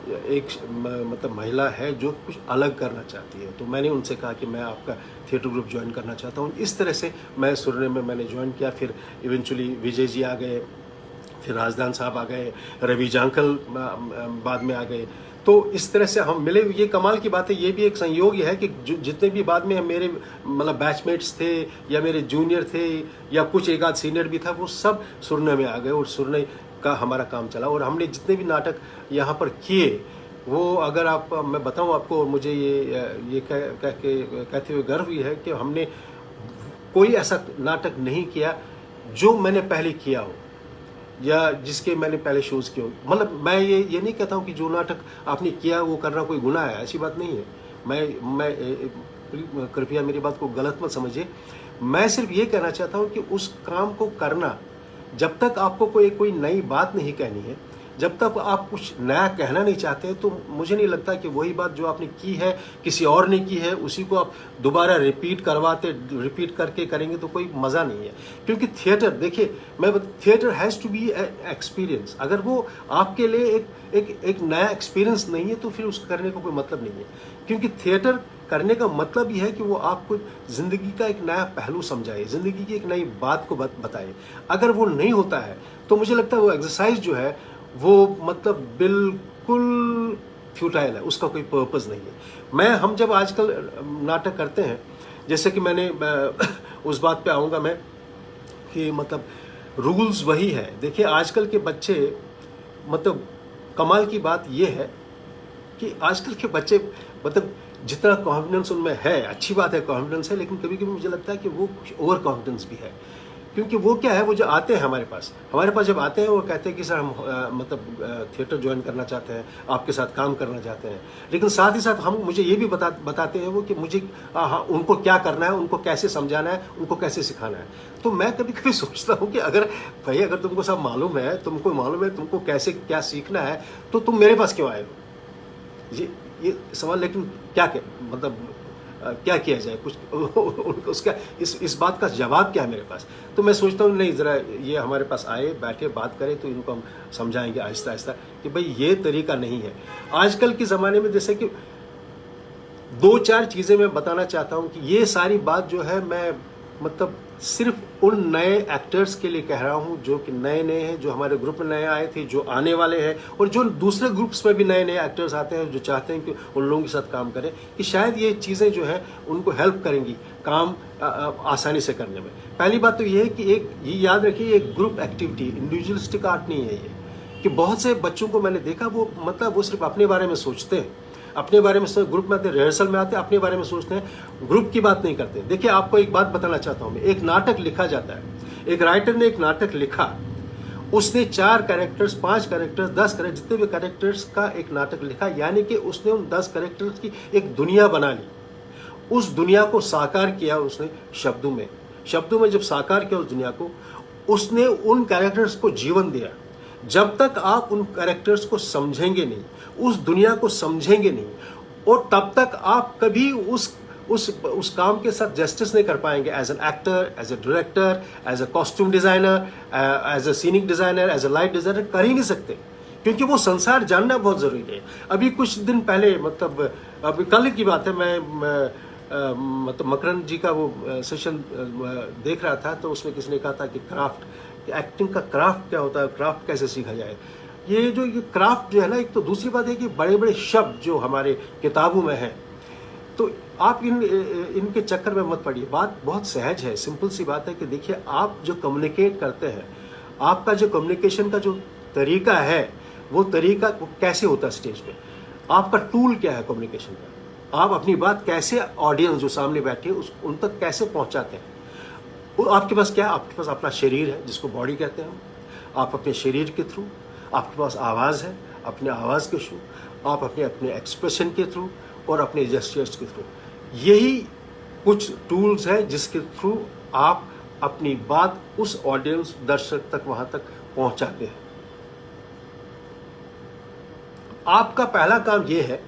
मतलब महिला है जो कुछ अलग करना चाहती है। तो मैंने उनसे कहा कि मैं आपका थिएटर ग्रुप ज्वाइन करना चाहता हूँ। इस तरह से मैं सुरने में मैंने ज्वाइन किया। फिर इवेंचुअली विजय जी आ गए, फिर राजदान साहब आ गए, रवि जांकल बाद में आ गए। तो इस तरह से हम मिले। ये कमाल की बात है, ये भी एक संयोग है कि जितने भी बाद में मेरे मतलब बैचमेट्स थे या मेरे जूनियर थे या कुछ एक आध सीनियर भी था, वो सब सुरने में आ गए और सुरने का हमारा काम चला। और हमने जितने भी नाटक यहाँ पर किए, वो अगर मैं बताऊँ आपको, मुझे ये कहते हुए गर्व ही है कि हमने कोई ऐसा नाटक नहीं किया जो मैंने पहले किया हो या जिसके मैंने पहले शोज किए हो। मतलब मैं ये नहीं कहता हूँ कि जो नाटक आपने किया वो करना कोई गुनाह है, ऐसी बात नहीं है। मैं कृपया मेरी बात को गलत मत समझिए। मैं सिर्फ ये कहना चाहता हूँ कि उस काम को करना, जब तक आपको कोई नई बात नहीं कहनी है, जब तक आप कुछ नया कहना नहीं चाहते तो मुझे नहीं लगता कि वही बात जो आपने की है किसी और ने की है उसी को आप दोबारा रिपीट करके करेंगे तो कोई मज़ा नहीं है। क्योंकि थिएटर, देखिए theatre has to be experience. अगर वो आपके लिए एक नया एक्सपीरियंस नहीं है तो फिर उसको करने का कोई मतलब नहीं है। क्योंकि थिएटर करने का मतलब ही है कि वो आपको ज़िंदगी का एक नया पहलू समझाए, ज़िंदगी की एक नई बात को बताए। अगर वो नहीं होता है तो मुझे लगता है वो एक्सरसाइज जो है वो मतलब बिल्कुल फ्यूटाइल है, उसका कोई पर्पस नहीं है। हम जब आजकल नाटक करते हैं, जैसे कि मैंने उस बात पे आऊँगा मैं कि मतलब रूल्स वही है। देखिए आजकल के बच्चे, मतलब कमाल की बात ये है कि आजकल के बच्चे मतलब जितना कॉन्फिडेंस उनमें है, अच्छी बात है कॉन्फिडेंस है, लेकिन कभी कभी मुझे लगता है कि वो ओवर कॉन्फिडेंस भी है। क्योंकि वो क्या है, वो जो आते हैं हमारे पास जब आते हैं वो कहते हैं कि सर हम मतलब थिएटर ज्वाइन करना चाहते हैं, आपके साथ काम करना चाहते हैं। लेकिन साथ ही साथ मुझे ये भी बताते हैं वो कि मुझे उनको क्या करना है, उनको कैसे समझाना है, उनको कैसे सिखाना है। तो मैं कभी कभी सोचता हूँ कि अगर तुमको सब मालूम है, तुमको कैसे क्या सीखना है, तो तुम मेरे पास क्यों आए हो? ये सवाल। लेकिन मतलब क्या किया जाए, कुछ उसका इस बात का जवाब क्या है मेरे पास? तो मैं सोचता हूँ नहीं, ज़रा ये हमारे पास आए, बैठे, बात करें तो इनको हम समझाएंगे आहिस्ता आहिस्ता कि भाई ये तरीका नहीं है। आजकल के ज़माने में जैसे कि 2-4 चीज़ें मैं बताना चाहता हूँ कि ये सारी बात जो है मैं मतलब सिर्फ उन नए एक्टर्स के लिए कह रहा हूँ जो कि नए हैं, जो हमारे ग्रुप में नए आए थे, जो आने वाले हैं, और जो दूसरे ग्रुप्स में भी नए एक्टर्स आते हैं जो चाहते हैं कि उन लोगों के साथ काम करें, कि शायद ये चीज़ें जो है उनको हेल्प करेंगी काम आसानी से करने में। पहली बात तो ये है कि ये याद रखिए, एक ग्रुप एक्टिविटी, इंडिविजुअलिस्टिक आर्ट नहीं है ये। कि बहुत से बच्चों को मैंने देखा वो मतलब वो सिर्फ अपने बारे में सोचते हैं, अपने बारे में ग्रुप में आते हैं, रिहर्सल में आते हैं, अपने बारे में सोचते हैं, ग्रुप की बात नहीं करते। देखिए आपको एक बात बताना चाहता हूं मैं, एक नाटक लिखा जाता है, एक राइटर ने एक नाटक लिखा, उसने 4 कैरेक्टर्स, 5 कैरेक्टर्स, 10 कैरेक्टर्स, जितने भी कैरेक्टर्स का एक नाटक लिखा, यानी कि उसने उन 10 कैरेक्टर्स की एक दुनिया बना ली। उस दुनिया को साकार किया उसने शब्दों में जब साकार किया उस दुनिया को, उसने उन कैरेक्टर्स को जीवन दिया। जब तक आप उन कैरेक्टर्स को समझेंगे नहीं, उस दुनिया को समझेंगे नहीं, और तब तक आप कभी उस काम के साथ जस्टिस नहीं कर पाएंगे। As an actor, as a director, as a costume designer, as a scenic designer, as a light designer कर ही नहीं सकते, क्योंकि वो संसार जानना बहुत जरूरी है। अभी कुछ दिन पहले, मतलब अभी कल की बात है, मैं मतलब मकरंद जी का वो सेशन देख रहा था, तो उसमें किसी ने कहा था कि एक्टिंग का क्राफ्ट क्या होता है, क्राफ्ट कैसे सीखा जाए। ये क्राफ्ट जो है ना, एक तो दूसरी बात है कि बड़े बड़े शब्द जो हमारे किताबों में हैं, तो आप इनके चक्कर में मत पड़िए। बात बहुत सहज है, सिंपल सी बात है कि देखिए आप जो कम्युनिकेट करते हैं, आपका जो कम्युनिकेशन का जो तरीका है, वो तरीका कैसे होता है स्टेज पे, आपका टूल क्या है कम्युनिकेशन का, आप अपनी बात कैसे ऑडियंस जो सामने बैठे उन तक कैसे पहुंचाते हैं। वो आपके पास क्या है, आपके पास अपना शरीर है जिसको बॉडी कहते हैं हम। आप अपने शरीर के थ्रू, आपके पास आवाज़ है, अपने आवाज़ के थ्रू, आप अपने एक्सप्रेशन के थ्रू और अपने जेस्चर्स के थ्रू, यही कुछ टूल्स हैं जिसके थ्रू आप अपनी बात उस ऑडियंस, दर्शक तक, वहां तक पहुंचाते हैं। आपका पहला काम यह है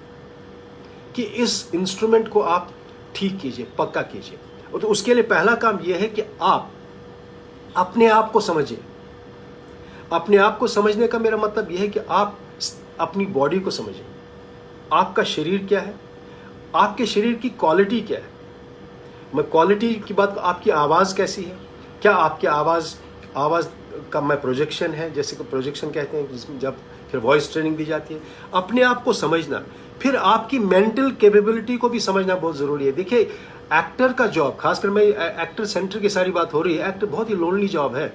कि इस इंस्ट्रूमेंट को आप ठीक कीजिए, पक्का कीजिए। तो उसके लिए पहला काम यह है कि आप अपने आप को समझिए। अपने आप को समझने का मेरा मतलब यह है कि आप अपनी बॉडी को समझिए। आपका शरीर क्या है, आपके शरीर की क्वालिटी क्या है। मैं क्वालिटी की बात, आपकी आवाज़ कैसी है, क्या आपकी आवाज़ का मैं प्रोजेक्शन है, जैसे कि प्रोजेक्शन कहते हैं जिसमें जब फिर वॉइस ट्रेनिंग दी जाती है। अपने आप को समझना, फिर आपकी मेंटल कैपेबिलिटी को भी समझना बहुत ज़रूरी है। देखिए एक्टर का जॉब, खासकर मैं एक्टर सेंटर की सारी बात हो रही है, एक्टर बहुत ही लोनली जॉब है।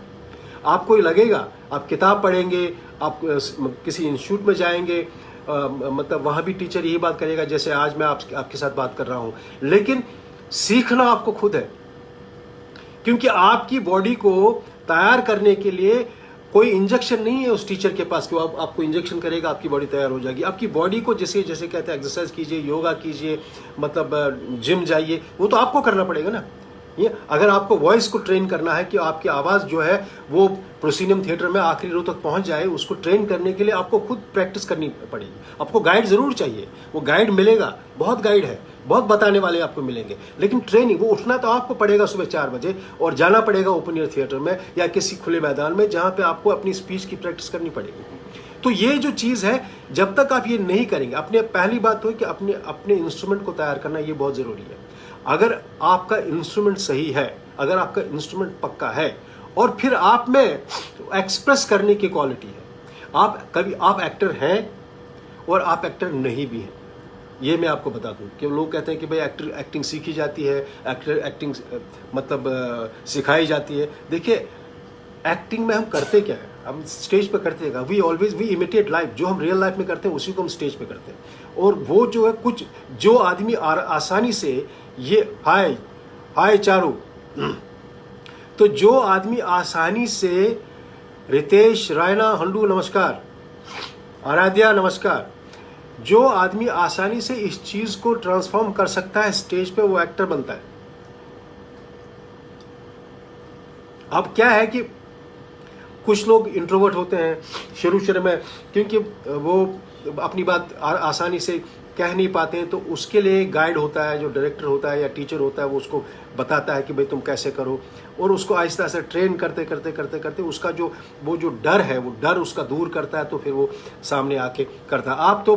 आपको ही लगेगा, आप किताब पढ़ेंगे, आप किसी इंस्टीट्यूट में जाएंगे, मतलब वहाँ भी टीचर यही बात करेगा जैसे आज मैं आपके साथ बात कर रहा हूँ, लेकिन सीखना आपको खुद है। क्योंकि आपकी बॉडी को तैयार करने के लिए कोई इंजेक्शन नहीं है उस टीचर के पास कि वो आपको इंजेक्शन करेगा, आपकी बॉडी तैयार हो जाएगी। आपकी बॉडी को जैसे कहते हैं एक्सरसाइज कीजिए, योगा कीजिए, मतलब जिम जाइए, वो तो आपको करना पड़ेगा ना। ये अगर आपको वॉइस को ट्रेन करना है कि आपकी आवाज़ जो है वो प्रोसीनियम थिएटर में आखिरी रो तक पहुंच जाए, उसको ट्रेन करने के लिए आपको खुद प्रैक्टिस करनी पड़ेगी। आपको गाइड ज़रूर चाहिए, वो गाइड मिलेगा, बहुत गाइड है, बहुत बताने वाले आपको मिलेंगे, लेकिन ट्रेनिंग वो उठना तो आपको पड़ेगा सुबह 4 बजे और जाना पड़ेगा ओपन एयर थिएटर में या किसी खुले मैदान में जहाँ पे आपको अपनी स्पीच की प्रैक्टिस करनी पड़ेगी। तो ये जो चीज़ है, जब तक आप ये नहीं करेंगे, अपने पहली बात तो है कि अपने इंस्ट्रूमेंट को तैयार करना ये बहुत ज़रूरी है। अगर आपका इंस्ट्रूमेंट सही है, अगर आपका इंस्ट्रूमेंट पक्का है और फिर आप में एक्सप्रेस करने की क्वालिटी है, आप एक्टर हैं और आप एक्टर नहीं भी हैं, ये मैं आपको बता दूं कि लोग कहते हैं कि भाई एक्टिंग सीखी जाती है, एक्टिंग मतलब सिखाई जाती है। देखिए, एक्टिंग में हम करते क्या है, हम स्टेज पे करते हैं, वी इमिटेट लाइफ, जो हम रियल लाइफ में करते हैं उसी को हम स्टेज पे करते हैं। और वो जो है कुछ जो आदमी आसानी से ये हाय चारू, तो जो आदमी आसानी से रितेश रायना हंडू नमस्कार, आराध्या नमस्कार, जो आदमी आसानी से इस चीज को ट्रांसफॉर्म कर सकता है स्टेज पे, वो एक्टर बनता है। अब क्या है कि कुछ लोग इंट्रोवर्ट होते हैं शुरू में, क्योंकि वो अपनी बात आसानी से कह नहीं पाते हैं, तो उसके लिए गाइड होता है, जो डायरेक्टर होता है या टीचर होता है, वो उसको बताता है कि भाई तुम कैसे करो, और उसको आहिस्ता आहिस्ता ट्रेन करते करते उसका जो वो जो डर है, वो डर उसका दूर करता है, तो फिर वो सामने आके करता है। आप तो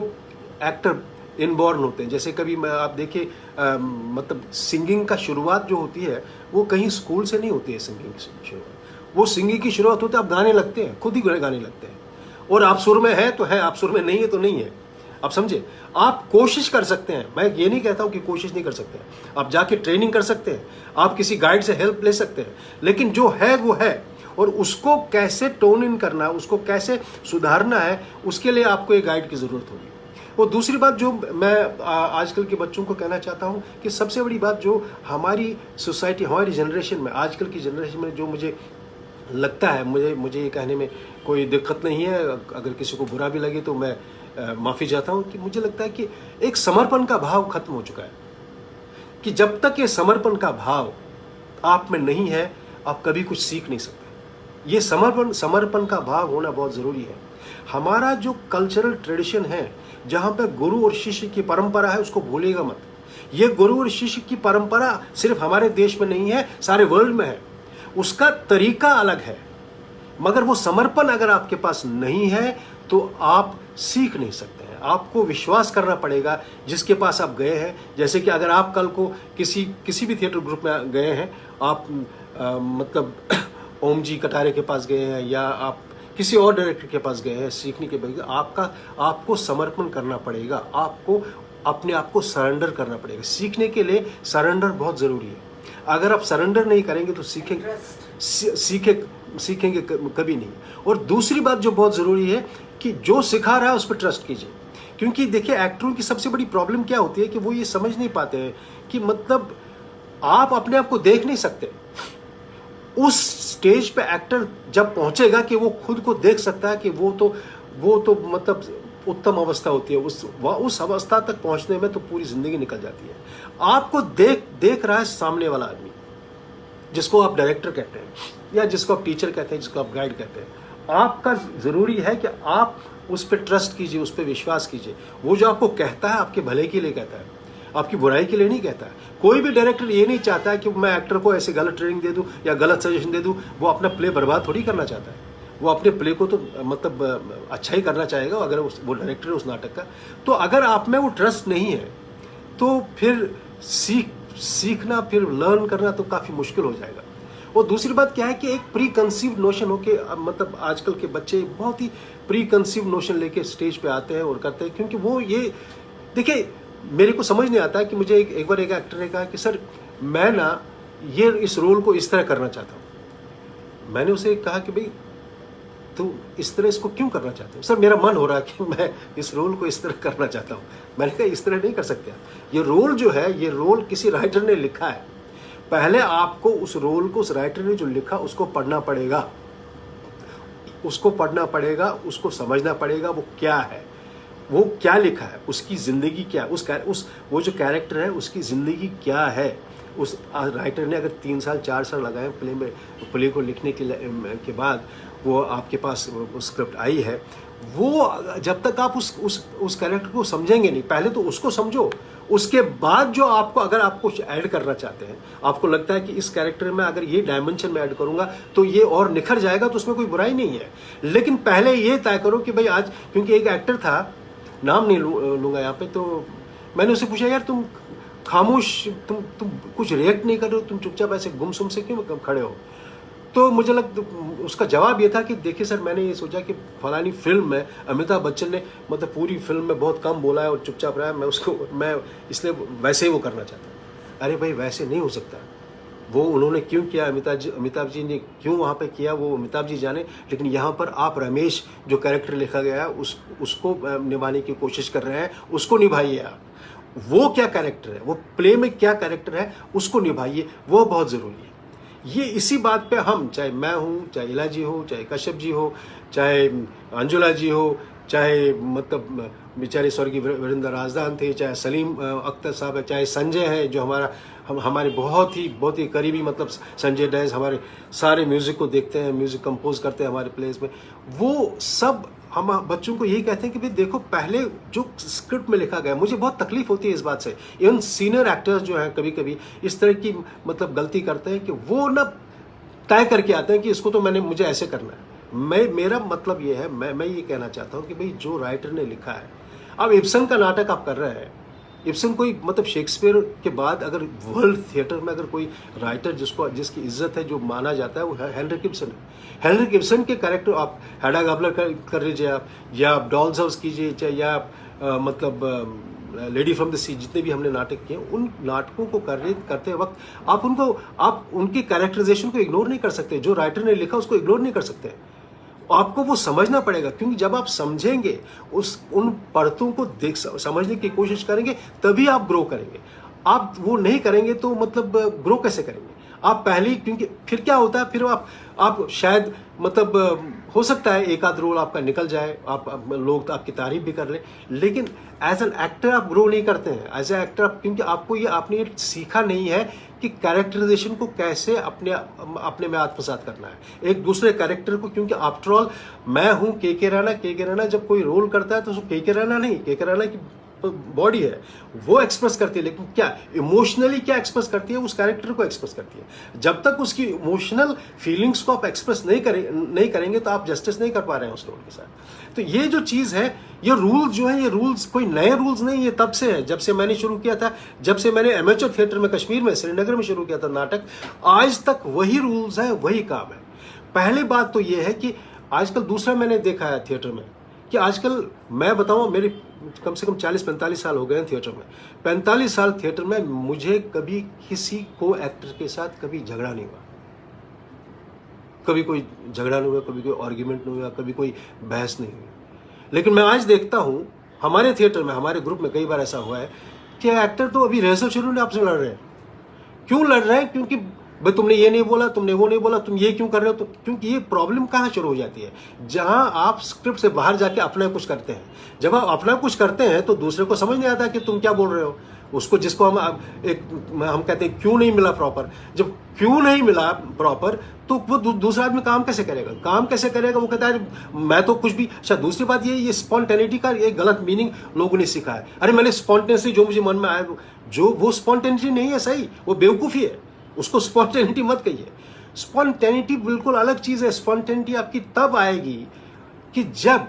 एक्टर इनबॉर्न होते हैं। जैसे कभी आप देखिए मतलब सिंगिंग का शुरुआत जो होती है वो कहीं स्कूल से नहीं होती है। सिंगिंग की शुरुआत, वो सिंगिंग की शुरुआत होती है, आप गाने लगते हैं, खुद ही गाने लगते हैं, और आप सुर में है तो है, आप सुर में नहीं है तो नहीं है। आप समझे, आप कोशिश कर सकते हैं, मैं ये नहीं कहता हूं कि कोशिश नहीं कर सकते हैं, आप जाके ट्रेनिंग कर सकते हैं, आप किसी गाइड से हेल्प ले सकते हैं, लेकिन जो है वो है, और उसको कैसे टोन इन करना है, उसको कैसे सुधारना है, उसके लिए आपको एक गाइड की जरूरत होगी। और दूसरी बात जो मैं आजकल के बच्चों को कहना चाहता हूं कि सबसे बड़ी बात जो हमारी सोसाइटी, हमारी जनरेशन में, आजकल की जनरेशन में जो मुझे लगता है, मुझे ये कहने में कोई दिक्कत नहीं है, अगर किसी को बुरा भी लगे तो मैं माफ़ी चाहता हूँ, कि मुझे लगता है कि एक समर्पण का भाव खत्म हो चुका है, कि जब तक ये समर्पण का भाव आप में नहीं है आप कभी कुछ सीख नहीं सकते। ये समर्पण का भाव होना बहुत ज़रूरी है। हमारा जो कल्चरल ट्रेडिशन है, जहाँ पे गुरु और शिष्य की परंपरा है, उसको भूलिएगा मत। ये गुरु और शिष्य की परंपरा सिर्फ हमारे देश में नहीं है, सारे वर्ल्ड में है। उसका तरीका अलग है, मगर वो समर्पण अगर आपके पास नहीं है तो आप सीख नहीं सकते हैं। आपको विश्वास करना पड़ेगा जिसके पास आप गए हैं। जैसे कि अगर आप कल को किसी भी थिएटर ग्रुप में गए हैं, आप मतलब ओम जी कटारे के पास गए हैं या आप किसी और डायरेक्टर के पास गए हैं सीखने के बगैर, आपको समर्पण करना पड़ेगा, आपको अपने आप को सरेंडर करना पड़ेगा। सीखने के लिए सरेंडर बहुत ज़रूरी है। अगर आप सरेंडर नहीं करेंगे तो सीखेंगे कभी नहीं। और दूसरी बात जो बहुत ज़रूरी है कि जो सिखा रहा है उस पर ट्रस्ट कीजिए, क्योंकि देखिए एक्टरों की सबसे बड़ी प्रॉब्लम क्या होती है कि वो ये समझ नहीं पाते हैं कि मतलब आप अपने आप को देख नहीं सकते। उस स्टेज पे एक्टर जब पहुंचेगा कि वो खुद को देख सकता है कि वो तो मतलब उत्तम अवस्था होती है, उस अवस्था तक पहुंचने में तो पूरी जिंदगी निकल जाती है। आपको देख रहा है सामने वाला आदमी, जिसको आप डायरेक्टर कहते हैं या जिसको आप टीचर कहते हैं, जिसको आप गाइड कहते हैं। आपका जरूरी है कि आप उस पर ट्रस्ट कीजिए, उस पर विश्वास कीजिए। वो जो आपको कहता है आपके भले के लिए कहता है, आपकी बुराई के लिए नहीं कहता है। कोई भी डायरेक्टर ये नहीं चाहता है कि मैं एक्टर को ऐसे गलत ट्रेनिंग दे दूं या गलत सजेशन दे दूं। वो अपना प्ले बर्बाद थोड़ी करना चाहता है, वो अपने प्ले को तो मतलब अच्छा ही करना चाहेगा अगर वो डायरेक्टर है उस नाटक का। तो अगर आप में वो ट्रस्ट नहीं है तो फिर सीखना, फिर लर्न करना तो काफ़ी मुश्किल हो जाएगा। और दूसरी बात क्या है कि एक प्री कंसीव नोशन होके मतलब आजकल के बच्चे बहुत ही प्री कंसीव नोशन लेके स्टेज पे आते हैं और करते हैं, क्योंकि वो ये देखिए मेरे को समझ नहीं आता कि मुझे एक बार एक एक्टर ने कहा कि सर मैं ना ये इस रोल को इस तरह करना चाहता हूँ। मैंने उसे कहा कि भाई तो इस तरह इसको क्यों करना चाहते हो? सर मेरा मन हो रहा है कि मैं इस रोल को इस तरह करना चाहता हूँ। मैंने कहा इस तरह नहीं कर सकते आप। ये रोल जो है, ये रोल किसी राइटर ने लिखा है। पहले आपको उस रोल को उस राइटर ने जो लिखा उसको पढ़ना पड़ेगा, उसको समझना पड़ेगा वो क्या है, वो क्या लिखा है, उसकी ज़िंदगी क्या है, वो जो कैरेक्टर है उसकी ज़िंदगी क्या है, उस राइटर ने अगर 3 साल 4 साल लगाए प्ले को लिखने के बाद वो आपके पास वो स्क्रिप्ट आई है, वो जब तक आप उस कैरेक्टर को समझेंगे नहीं, पहले तो उसको समझो, उसके बाद जो आपको अगर आप कुछ ऐड करना चाहते हैं, आपको लगता है कि इस कैरेक्टर में अगर ये डायमेंशन में ऐड करूंगा तो ये और निखर जाएगा, तो उसमें कोई बुराई नहीं है। लेकिन पहले ये तय करो कि भाई आज, क्योंकि एक एक्टर था, नाम नहीं लूंगा यहाँ पे, तो मैंने उससे पूछा यार तुम खामोश, तुम कुछ रिएक्ट नहीं कर रहे हो, तुम चुपचाप ऐसे गुमसुम से क्यों खड़े हो? तो मुझे उसका जवाब ये था कि देखिए सर, मैंने ये सोचा कि फलानी फिल्म में अमिताभ बच्चन ने मतलब पूरी फिल्म में बहुत कम बोला है और चुपचाप रहा है, मैं इसलिए वैसे ही वो करना चाहता हूँ। अरे भाई वैसे नहीं हो सकता, वो उन्होंने क्यों किया, अमिताभ जी ने क्यों वहाँ पे किया, वो अमिताभ जी जाने। लेकिन यहाँ पर आप रमेश जो कैरेक्टर लिखा गया है उसको निभाने की कोशिश कर रहे हैं, उसको निभाइए आप। वो क्या कैरेक्टर है, वो प्ले में क्या कैरेक्टर है, उसको निभाइए, वो बहुत ज़रूरी है। ये इसी बात पे हम, चाहे मैं हूँ, चाहे इला जी हो, चाहे कश्यप जी हो, चाहे अंजुला जी हो, चाहे मतलब बेचारे स्वर्गीय वीरेंद्र राजदान थे, चाहे सलीम अख्तर साहब है, चाहे संजय है जो हमारे बहुत ही करीबी, मतलब संजय डैज हमारे सारे म्यूज़िक को देखते हैं, म्यूज़िक कंपोज करते हैं हमारे प्लेस में। वो सब हम बच्चों को यही कहते हैं कि भाई देखो, पहले जो स्क्रिप्ट में लिखा गया, मुझे बहुत तकलीफ होती है इस बात से। इवन सीनियर एक्टर्स जो हैं कभी कभी इस तरह की मतलब गलती करते हैं कि वो ना तय करके आते हैं कि इसको तो मुझे ऐसे करना है। मेरा मतलब ये है, मैं ये कहना चाहता हूँ कि भाई जो राइटर ने लिखा है, अब इब्सन का नाटक आप कर रहे हैं, इब्सन कोई मतलब शेक्सपियर के बाद अगर वर्ल्ड थिएटर में अगर कोई राइटर जिसकी इज्जत है, जो माना जाता है, वो हेनरिक इब्सन है। हेनरिक इब्सन के कैरेक्टर आप हैडा गाबलर कर लीजिए आप, या आप डॉल्स हाउस कीजिए, चाहे या आप मतलब लेडी फ्रॉम द सी, जितने भी हमने नाटक किए, उन नाटकों को करते वक्त आप उनके कैरेक्टराइजेशन को इग्नोर नहीं कर सकते। जो राइटर ने लिखा उसको इग्नोर नहीं कर सकते, आपको वो समझना पड़ेगा। क्योंकि जब आप समझेंगे, उन परतों को समझने की कोशिश करेंगे, तभी आप ग्रो करेंगे। आप वो नहीं करेंगे तो मतलब ग्रो कैसे करेंगे आप पहले? क्योंकि फिर क्या होता है, फिर आप शायद मतलब हो सकता है एक आध रोल आपका निकल जाए, आप लोग आपकी तारीफ भी कर लें, लेकिन एज एन एक्टर आप ग्रो नहीं करते हैं एज ए एक्टर, क्योंकि आपने ये सीखा नहीं है कि कैरेक्टराइजेशन को कैसे अपने में आत्मसात करना है, एक दूसरे कैरेक्टर को। क्योंकि आफ्टर ऑल मैं हूं के राणा जब कोई रोल करता है तो के राणा नहीं, के राणा की बॉडी है, वो एक्सप्रेस करती है, लेकिन क्या इमोशनली क्या एक्सप्रेस करती है, उस कैरेक्टर को एक्सप्रेस करती है। जब तक उसकी इमोशनल फीलिंग्स को आप एक्सप्रेस नहीं करेंगे तो आप जस्टिस नहीं कर पा रहे हैं उस रोल के साथ। तो ये जो चीज है, ये रूल्स जो है, ये रूल्स कोई नए रूल्स नहीं, ये तब से है, जब से मैंने शुरू किया था, जब से मैंने एमेच्योर थिएटर में कश्मीर में श्रीनगर में शुरू किया था नाटक, आज तक वही रूल्स है, वही काम है। पहली बात तो ये है कि आजकल दूसरा मैंने देखा है थिएटर में कि आजकल मैं बताऊं, मेरे कम से कम 40-45 साल हो गए हैं थिएटर में। 45 साल थिएटर में मुझे कभी किसी को एक्टर के साथ कभी झगड़ा नहीं हुआ, कभी कोई झगड़ा नहीं हुआ, कभी कोई आर्ग्यूमेंट नहीं हुआ, कभी कोई बहस नहीं हुई। लेकिन मैं आज देखता हूं हमारे थिएटर में, हमारे ग्रुप में कई बार ऐसा हुआ है कि एक्टर तो अभी रिहर्सल शुरू नहीं, आपसे लड़ रहे हैं। क्यों लड़ रहे हैं? क्योंकि भाई तुमने ये नहीं बोला, तुमने वो नहीं बोला, तुम ये क्यों कर रहे हो? तो क्योंकि ये प्रॉब्लम कहाँ शुरू हो जाती है, जहां आप स्क्रिप्ट से बाहर जाके अपना कुछ करते हैं। जब आप अपना कुछ करते हैं तो दूसरे को समझ नहीं आता कि तुम क्या बोल रहे हो। उसको जिसको हम कहते हैं क्यों नहीं मिला प्रॉपर, जब क्यों नहीं मिला प्रॉपर तो वो दूसरा आदमी काम कैसे करेगा? वो कहता है मैं तो कुछ भी। अच्छा, दूसरी बात ये स्पॉन्टेनिटी का एक गलत मीनिंग लोगों ने सीखा है। अरे मैंने स्पॉन्टेनिटी, जो मुझे मन में आया, जो वो स्पॉन्टेनिटी नहीं है, सही, वो बेवकूफ़ी है, उसको स्पॉन्टेनिटी मत कहिए। स्पॉन्टेनिटी बिल्कुल अलग चीज है। स्पॉन्टेनिटी आपकी तब आएगी कि जब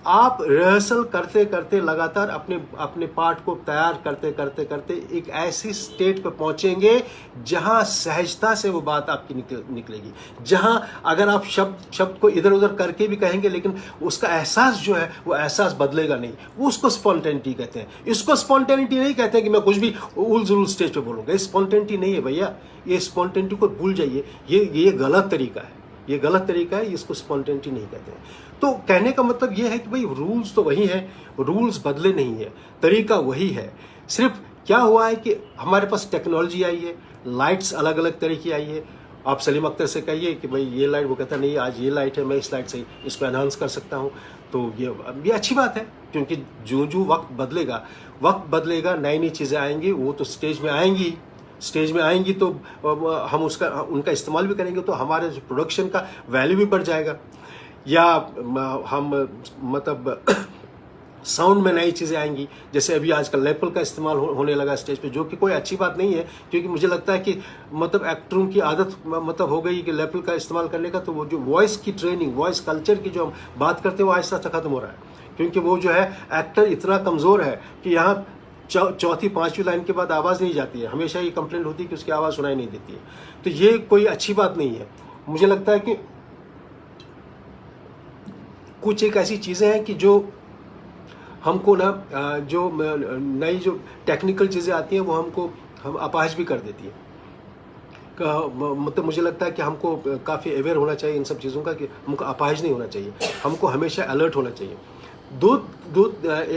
आप रिहर्सल करते करते लगातार अपने पार्ट को तैयार करते एक ऐसी स्टेट पे पहुंचेंगे जहां सहजता से वो बात आपकी निकलेगी, जहां अगर आप शब्द को इधर उधर करके भी कहेंगे, लेकिन उसका एहसास जो है वो एहसास बदलेगा नहीं। वो उसको स्पॉन्टेनिटी कहते हैं। इसको स्पॉन्टेनिटी नहीं कहते हैं कि मैं कुछ भी उल जुल स्टेज पे बोलूंगा। ये स्पॉन्टेनिटी नहीं है भैया, ये स्पॉन्टेनिटी को भूल जाइए। ये गलत तरीका है, ये गलत तरीका है, इसको स्पॉन्टेनिटी नहीं कहते हैं। तो कहने का मतलब ये है कि भाई रूल्स तो वही हैं, रूल्स बदले नहीं है, तरीका वही है। सिर्फ क्या हुआ है कि हमारे पास टेक्नोलॉजी आई है, लाइट्स अलग अलग तरह की आई है। आप सलीम अख्तर से कहिए कि भाई ये लाइट, वो कहता नहीं आज ये लाइट है, मैं इस लाइट से इसको एनहांस कर सकता हूँ। तो ये अच्छी बात है, क्योंकि जो वक्त बदलेगा नई नई चीज़ें आएंगी, वो तो स्टेज में आएंगी। स्टेज में आएंगी तो हम उनका इस्तेमाल भी करेंगे, तो हमारे प्रोडक्शन का वैल्यू भी बढ़ जाएगा। या हम मतलब साउंड में नई चीज़ें आएंगी, जैसे अभी आजकल लैपल का इस्तेमाल होने लगा स्टेज पे, जो कि कोई अच्छी बात नहीं है, क्योंकि मुझे लगता है कि मतलब एक्टरों की आदत मतलब हो गई कि लैपल का इस्तेमाल करने का, तो वो जो वॉइस की ट्रेनिंग, वॉइस कल्चर की जो हम बात करते हैं वो आहिस्ता आहिस्ता खत्म हो रहा है, क्योंकि वो जो है एक्टर इतना कमज़ोर है कि यहाँ चौथी पांचवी लाइन के बाद आवाज़ नहीं जाती है। हमेशा ये कंप्लेंट होती है कि उसकी आवाज़ सुनाई नहीं देती है, तो ये कोई अच्छी बात नहीं है। मुझे लगता है कि कुछ एक ऐसी चीज़ें हैं कि जो हमको ना जो नई जो टेक्निकल चीज़ें आती हैं वो हम अपाहिज भी कर देती है। मतलब मुझे लगता है कि हमको काफ़ी अवेयर होना चाहिए इन सब चीज़ों का, कि हमको अपाहिज नहीं होना चाहिए, हमको हमेशा अलर्ट होना चाहिए।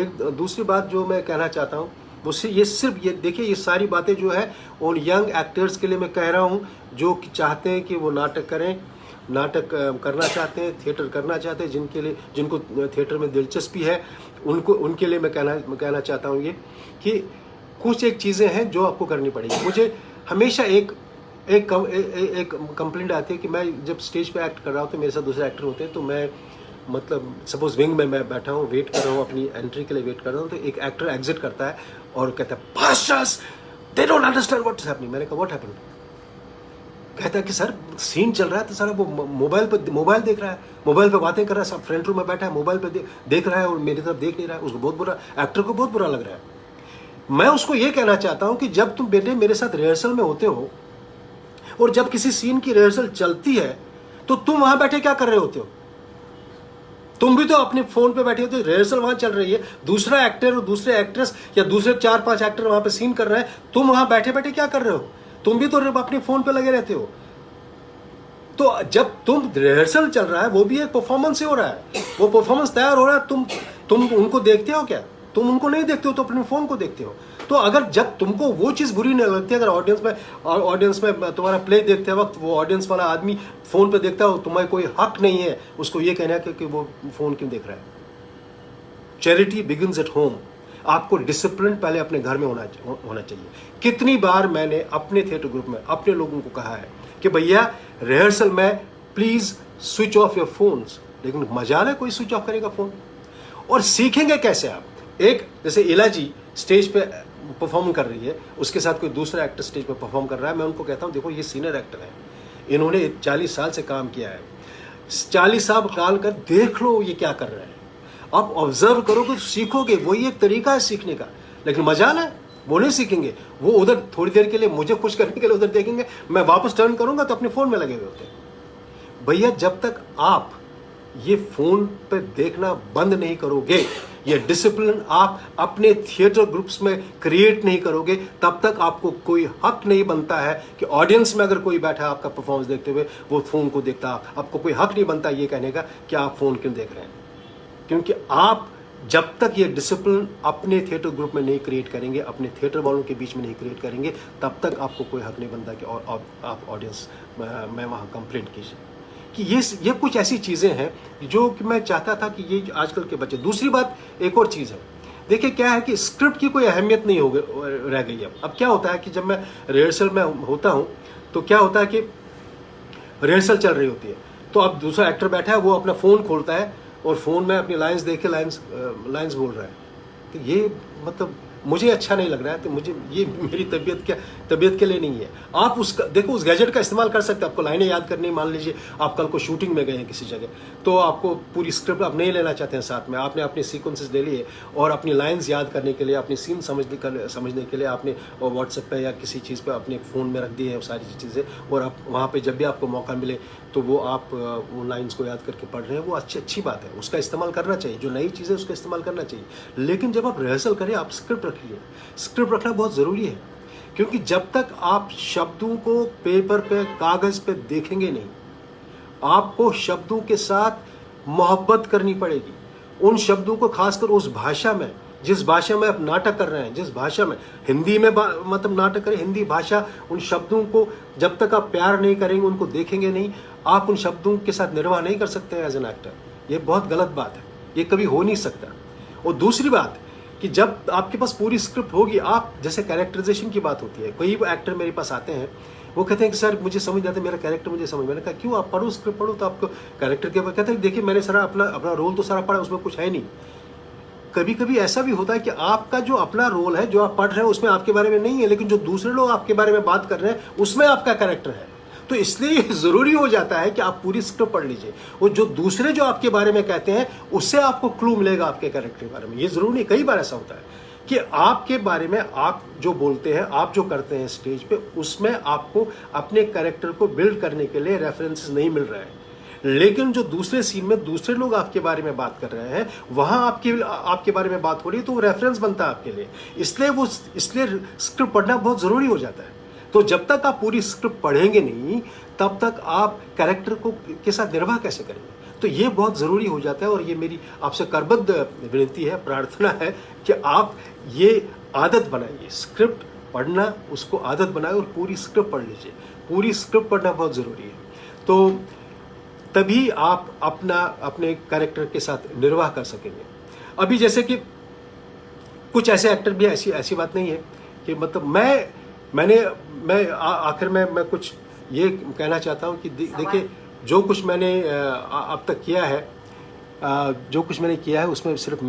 एक दूसरी बात जो मैं कहना चाहता हूँ वो ये सिर्फ ये देखिए, ये सारी बातें जो है उन यंग एक्टर्स के लिए मैं कह रहा हूँ जो कि चाहते हैं कि वो नाटक करें, नाटक करना चाहते हैं, थिएटर करना चाहते हैं, जिनको थिएटर में दिलचस्पी है, उनके लिए मैं कहना चाहता हूँ ये कि कुछ एक चीज़ें हैं जो आपको करनी पड़ेगी। मुझे हमेशा एक कंप्लेंट आती है कि मैं जब स्टेज पे एक्ट कर रहा हूँ तो मेरे साथ दूसरे एक्टर होते हैं, तो मैं मतलब सपोज विंग में मैं बैठा हूँ, वेट कर रहा हूँ, अपनी एंट्री के लिए वेट कर रहा हूँ, तो एक एक्टर एग्जिट करता है और कहता है pastors they don't understand what is happening. मैंने कहा व्हाट हैपेंड? कहता है कि सर सीन चल रहा है, तो सर वो मोबाइल देख रहा है, मोबाइल पे बातें कर रहा है, सब फ्रंट रूम में बैठा है, मोबाइल पे देख रहा है और मेरी तरफ देख नहीं रहा है। उसको बहुत बुरा, एक्टर को बहुत बुरा लग रहा है। मैं उसको ये कहना चाहता हूँ कि जब तुम बेटे मेरे साथ रिहर्सल में होते हो और जब किसी सीन की रिहर्सल चलती है तो तुम वहां बैठे क्या कर रहे होते हो? तुम भी तो अपने फोन पे बैठे होते हो, रिहर्सल वहां चल रही है, दूसरा एक्टर और दूसरे एक्ट्रेस या दूसरे 4-5 एक्टर वहां पे सीन कर रहे हैं, तुम वहां बैठे बैठे क्या कर रहे हो? तुम भी तो अपने फोन पे लगे रहते हो। तो जब तुम रिहर्सल चल रहा है वो भी एक परफॉर्मेंस से हो रहा है, वो परफॉर्मेंस तैयार हो रहा है, तुम उनको देखते हो क्या? तुम उनको नहीं देखते हो, तो अपने फोन को देखते हो। तो अगर जब तुमको वो चीज़ बुरी नहीं लगती, अगर ऑडियंस में तुम्हारा प्ले देखते वक्त वो ऑडियंस वाला आदमी फोन पे देखता हो, तुम्हें कोई हक नहीं है उसको ये कहना कि वो फोन क्यों देख रहा है। Charity begins at home. आपको डिसिप्लिन पहले अपने घर में होना चाहिए। कितनी बार मैंने अपने थिएटर ग्रुप में अपने लोगों को कहा है कि भैया रिहर्सल में please switch off your phones, लेकिन मजाल है कोई स्विच ऑफ करेगा फोन? और सीखेंगे कैसे आप? एक जैसे इला जी स्टेज पे परफॉर्म कर रही है, उसके साथ कोई दूसरा एक्टर स्टेज पे परफॉर्म कर रहा है, मैं उनको कहता हूँ देखो ये सीनियर एक्टर है, इन्होंने 40 साल से काम किया है, 40 साल काम कर देख लो ये क्या कर रहे हैं, आप ऑब्जर्व करोगे तो सीखोगे, वही एक तरीका है सीखने का। लेकिन मजाल है वो नहीं सीखेंगे, वो उधर थोड़ी देर के लिए मुझे खुश करने के लिए उधर देखेंगे, मैं वापस टर्न करूंगा तो अपने फोन में लगे हुए होते हैं। भैया जब तक आप ये फोन पे देखना बंद नहीं करोगे, ये डिसिप्लिन आप अपने थिएटर ग्रुप्स में क्रिएट नहीं करोगे, तब तक आपको कोई हक नहीं बनता है कि ऑडियंस में अगर कोई बैठा है आपका परफॉर्मेंस देखते हुए वो फोन को देखता, आपको कोई हक नहीं बनता ये कहने का कि आप फोन क्यों देख रहे हैं। क्योंकि आप जब तक ये डिसिप्लिन अपने थिएटर ग्रुप में नहीं क्रिएट करेंगे, अपने थिएटर वालों के बीच में नहीं क्रिएट करेंगे, तब तक आपको कोई हक नहीं बनता कि आप ऑडियंस में वहाँ कंप्लेंट कीजिए। कि ये कुछ ऐसी चीज़ें हैं जो कि मैं चाहता था कि ये आजकल के बच्चे। दूसरी बात एक और चीज़ है, देखिए क्या है कि स्क्रिप्ट की कोई अहमियत नहीं रह गई है। अब क्या होता है कि जब मैं रिहर्सल में होता हूँ तो क्या होता है कि रिहर्सल चल रही होती है, तो अब दूसरा एक्टर बैठा है, वो अपना फ़ोन खोलता है और फ़ोन में अपनी लाइंस देख के लाइंस बोल रहा है। तो ये मतलब मुझे अच्छा नहीं लग रहा है, तो मुझे ये मेरी तबीयत के लिए नहीं है। आप उसका देखो, उस गैजेट का इस्तेमाल कर सकते हैं, आपको लाइनें याद करनी, मान लीजिए आप कल को शूटिंग में गए हैं किसी जगह, तो आपको पूरी स्क्रिप्ट आप नहीं लेना चाहते हैं साथ में, आपने अपने सीक्वेंसेस ले लिए और अपनी लाइंस याद करने के लिए, अपनी सीन समझने के लिए आपने व्हाट्सएप पे या किसी चीज़ पे अपने फ़ोन में रख दी है सारी चीज़ें, और आप वहाँ पर जब भी आपको मौका मिले तो वो आप वो लाइंस को याद करके पढ़ रहे हैं, वो अच्छी बात है, उसका इस्तेमाल करना चाहिए। जो नई चीज़ है उसका इस्तेमाल करना चाहिए, लेकिन जब आप रिहर्सल करें आप स्क्रिप्ट रखिए। स्क्रिप्ट रखना बहुत ज़रूरी है, क्योंकि जब तक आप शब्दों को पेपर पे कागज़ पे देखेंगे नहीं, आपको शब्दों के साथ मोहब्बत करनी पड़ेगी। उन शब्दों को खासकर उस भाषा में, जिस भाषा में आप नाटक कर रहे हैं, जिस भाषा में हिंदी में मतलब नाटक करें, हिंदी भाषा, उन शब्दों को जब तक आप प्यार नहीं करेंगे, उनको देखेंगे नहीं, आप उन शब्दों के साथ निर्वाह नहीं कर सकते एज एन एक्टर। ये बहुत गलत बात है, ये कभी हो नहीं सकता। और दूसरी बात कि जब आपके पास पूरी स्क्रिप्ट होगी, आप जैसे कैरेक्टराइजेशन की बात होती है, कोई एक्टर मेरे पास आते हैं, वो कहते हैं कि सर मुझे समझ आता है, मेरा कैरेक्टर मुझे समझ। मैंने कहा क्यों, आप पढ़ो स्क्रिप्ट पढ़ो तो आपको कैरेक्टर के बारे। कहते हैं देखिए मैंने सारा अपना रोल तो सारा पढ़ा, उसमें कुछ है नहीं। कभी कभी ऐसा भी होता है कि आपका जो अपना रोल है, जो आप पढ़ रहे हैं, उसमें आपके बारे में नहीं है, लेकिन जो दूसरे लोग आपके बारे में बात कर रहे हैं उसमें आपका कैरेक्टर है। तो इसलिए ज़रूरी हो जाता है कि आप पूरी स्क्रिप्ट पढ़ लीजिए, और जो दूसरे जो आपके बारे में कहते हैं उससे आपको क्लू मिलेगा आपके कैरेक्टर के बारे में। ये ज़रूरी नहीं, कई बार ऐसा होता है कि आपके बारे में आप जो बोलते हैं, आप जो करते हैं स्टेज पे, उसमें आपको अपने कैरेक्टर को बिल्ड करने के लिए रेफरेंसेस नहीं मिल रहे हैं, लेकिन जो दूसरे सीन में दूसरे लोग आपके बारे में बात कर रहे हैं, वहां आपके बारे में बात हो रही है, तो वो रेफरेंस बनता है आपके लिए। इसलिए स्क्रिप्ट पढ़ना बहुत ज़रूरी हो जाता है। तो जब तक आप पूरी स्क्रिप्ट पढ़ेंगे नहीं, तब तक आप कैरेक्टर को के साथ निर्वाह कैसे करेंगे? तो ये बहुत ज़रूरी हो जाता है, और ये मेरी आपसे करबद्ध विनती है, प्रार्थना है कि आप ये आदत बनाइए, स्क्रिप्ट पढ़ना, उसको आदत बनाए और पूरी स्क्रिप्ट पढ़ लीजिए। पूरी स्क्रिप्ट पढ़ना बहुत ज़रूरी है, तो तभी आप अपने कैरेक्टर के साथ निर्वाह कर सकेंगे। अभी जैसे कि कुछ ऐसे एक्टर भी, ऐसी बात नहीं है कि मतलब आखिर में मैं कुछ ये कहना चाहता हूँ कि देखिए जो कुछ मैंने अब तक किया है, उसमें सिर्फ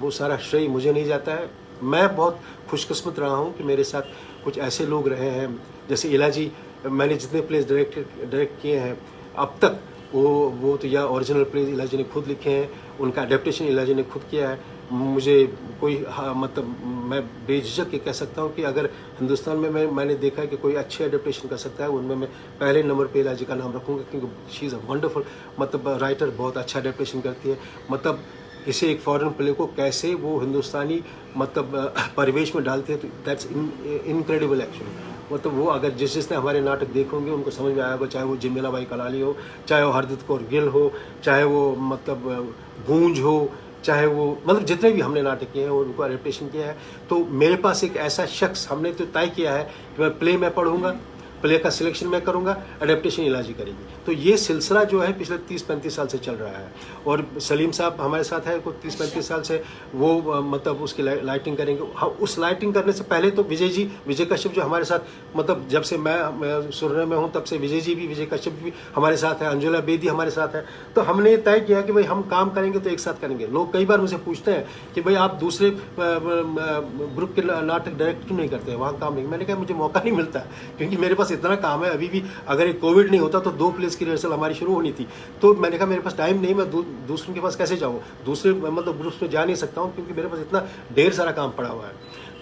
वो सारा श्रेय मुझे नहीं जाता है। मैं बहुत खुशकिस्मत रहा हूँ कि मेरे साथ कुछ ऐसे लोग रहे हैं, जैसे इलाजी। मैंने जितने प्लेस डायरेक्ट किए हैं अब तक, वो तो या ओरिजिनल प्लेस इलाजी ने खुद लिखे हैं, उनका अडेप्टेशन इलाजी ने खुद किया है। मुझे कोई मतलब मैं बेझिझक ये कह सकता हूँ कि अगर हिंदुस्तान में मैंने देखा है कि कोई अच्छे अडेप्टेशन कर सकता है, उनमें मैं पहले नंबर पे इलाजी का नाम रखूँगा, क्योंकि शी इज़ अ वंडरफुल मतलब राइटर, बहुत अच्छा अडेप्टेशन करती है। मतलब किसी एक फॉरेन प्ले को कैसे वो हिंदुस्तानी मतलब परिवेश में डालते हैं, तो दैट्स इनक्रेडिबल एक्चुअली। मतलब वो अगर जिसने हमारे नाटक देखे होंगे उनको समझ में आएगा, चाहे वो जिमिला बाई कलाली हो, चाहे वो हरदीप कौर गिल हो, चाहे वो मतलब गूंज हो, चाहे वो मतलब जितने भी हमने नाटक किए हैं उनको अडेप्टेशन किया है। तो मेरे पास एक ऐसा शख्स, हमने तो तय किया है कि मैं प्ले में पढ़ूंगा, प्ले का सिलेक्शन मैं करूंगा, अडेप्टेशन इलाजी करेगी। तो ये सिलसिला जो है पिछले 30-35 साल से चल रहा है, और सलीम साहब हमारे साथ है कुछ 30-35 साल से, वो मतलब उसकी लाइटिंग करेंगे। हाँ, उस लाइटिंग करने से पहले तो विजय कश्यप जो हमारे साथ, मतलब जब से मैं सुरने में हूँ तब से विजय कश्यप भी हमारे साथ है, अंजुला बेदी हमारे साथ है। तो हमने तय किया कि भाई हम काम करेंगे तो एक साथ करेंगे। लोग कई बार मुझे पूछते हैं कि भाई आप दूसरे ग्रुप के नाटक डायरेक्ट क्यों नहीं करते हैं, वहाँ काम नहीं। मैंने कहा मुझे मौका नहीं मिलता, क्योंकि मेरे पास इतना काम है। अभी भी अगर ये कोविड नहीं होता तो 2 प्लेस की रिहर्सल हमारी शुरू होनी थी। तो मैंने कहा मेरे पास टाइम नहीं, मैं दूसरों के पास कैसे जाऊँ, दूसरे मतलब ग्रुप्स में जा नहीं सकता हूँ, क्योंकि मेरे पास इतना ढेर सारा काम पड़ा हुआ है।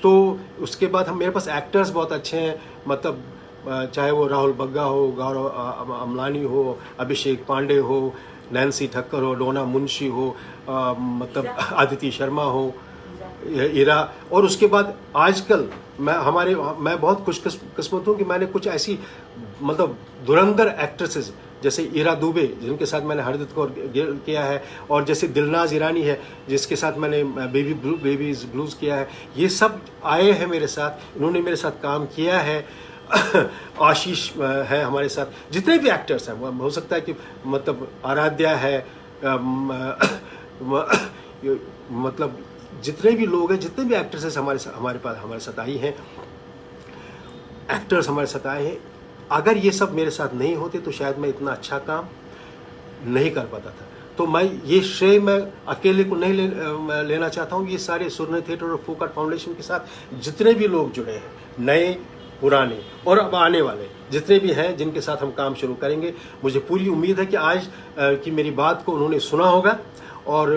तो उसके बाद मेरे पास एक्टर्स बहुत अच्छे हैं, मतलब चाहे वो राहुल बग्गा हो, गौरव अमलानी हो, अभिषेक पांडे हो, नैन्सी ठक्कर हो, डोना मुंशी हो, मतलब आदिति शर्मा हो, इरा। और उसके बाद आजकल मैं बहुत खुशकिस्मत हूँ कि मैंने कुछ ऐसी मतलब धुरंधर एक्ट्रेसेस जैसे इरा दुबे, जिनके साथ मैंने हरदीप कौर किया है, और जैसे दिलनाज ईरानी है जिसके साथ मैंने बेबीज ब्लूज किया है। ये सब आए हैं मेरे साथ, इन्होंने मेरे साथ काम किया है। आशीष है हमारे साथ, जितने भी एक्टर्स हैं, हो सकता है कि मतलब आराध्या है, मतलब जितने भी लोग हैं, जितने भी एक्ट्रेसेस हमारे साथ आई हैं, एक्टर्स हमारे साथ आए हैं, अगर ये सब मेरे साथ नहीं होते तो शायद मैं इतना अच्छा काम नहीं कर पाता था। तो ये श्रेय मैं अकेले को नहीं लेना चाहता हूँ। ये सारे सुरने थिएटर और फोक आर्ट फाउंडेशन के साथ जितने भी लोग जुड़े हैं, नए पुराने और अब आने वाले जितने भी हैं, जिनके साथ हम काम शुरू करेंगे, मुझे पूरी उम्मीद है कि आज की मेरी बात को उन्होंने सुना होगा और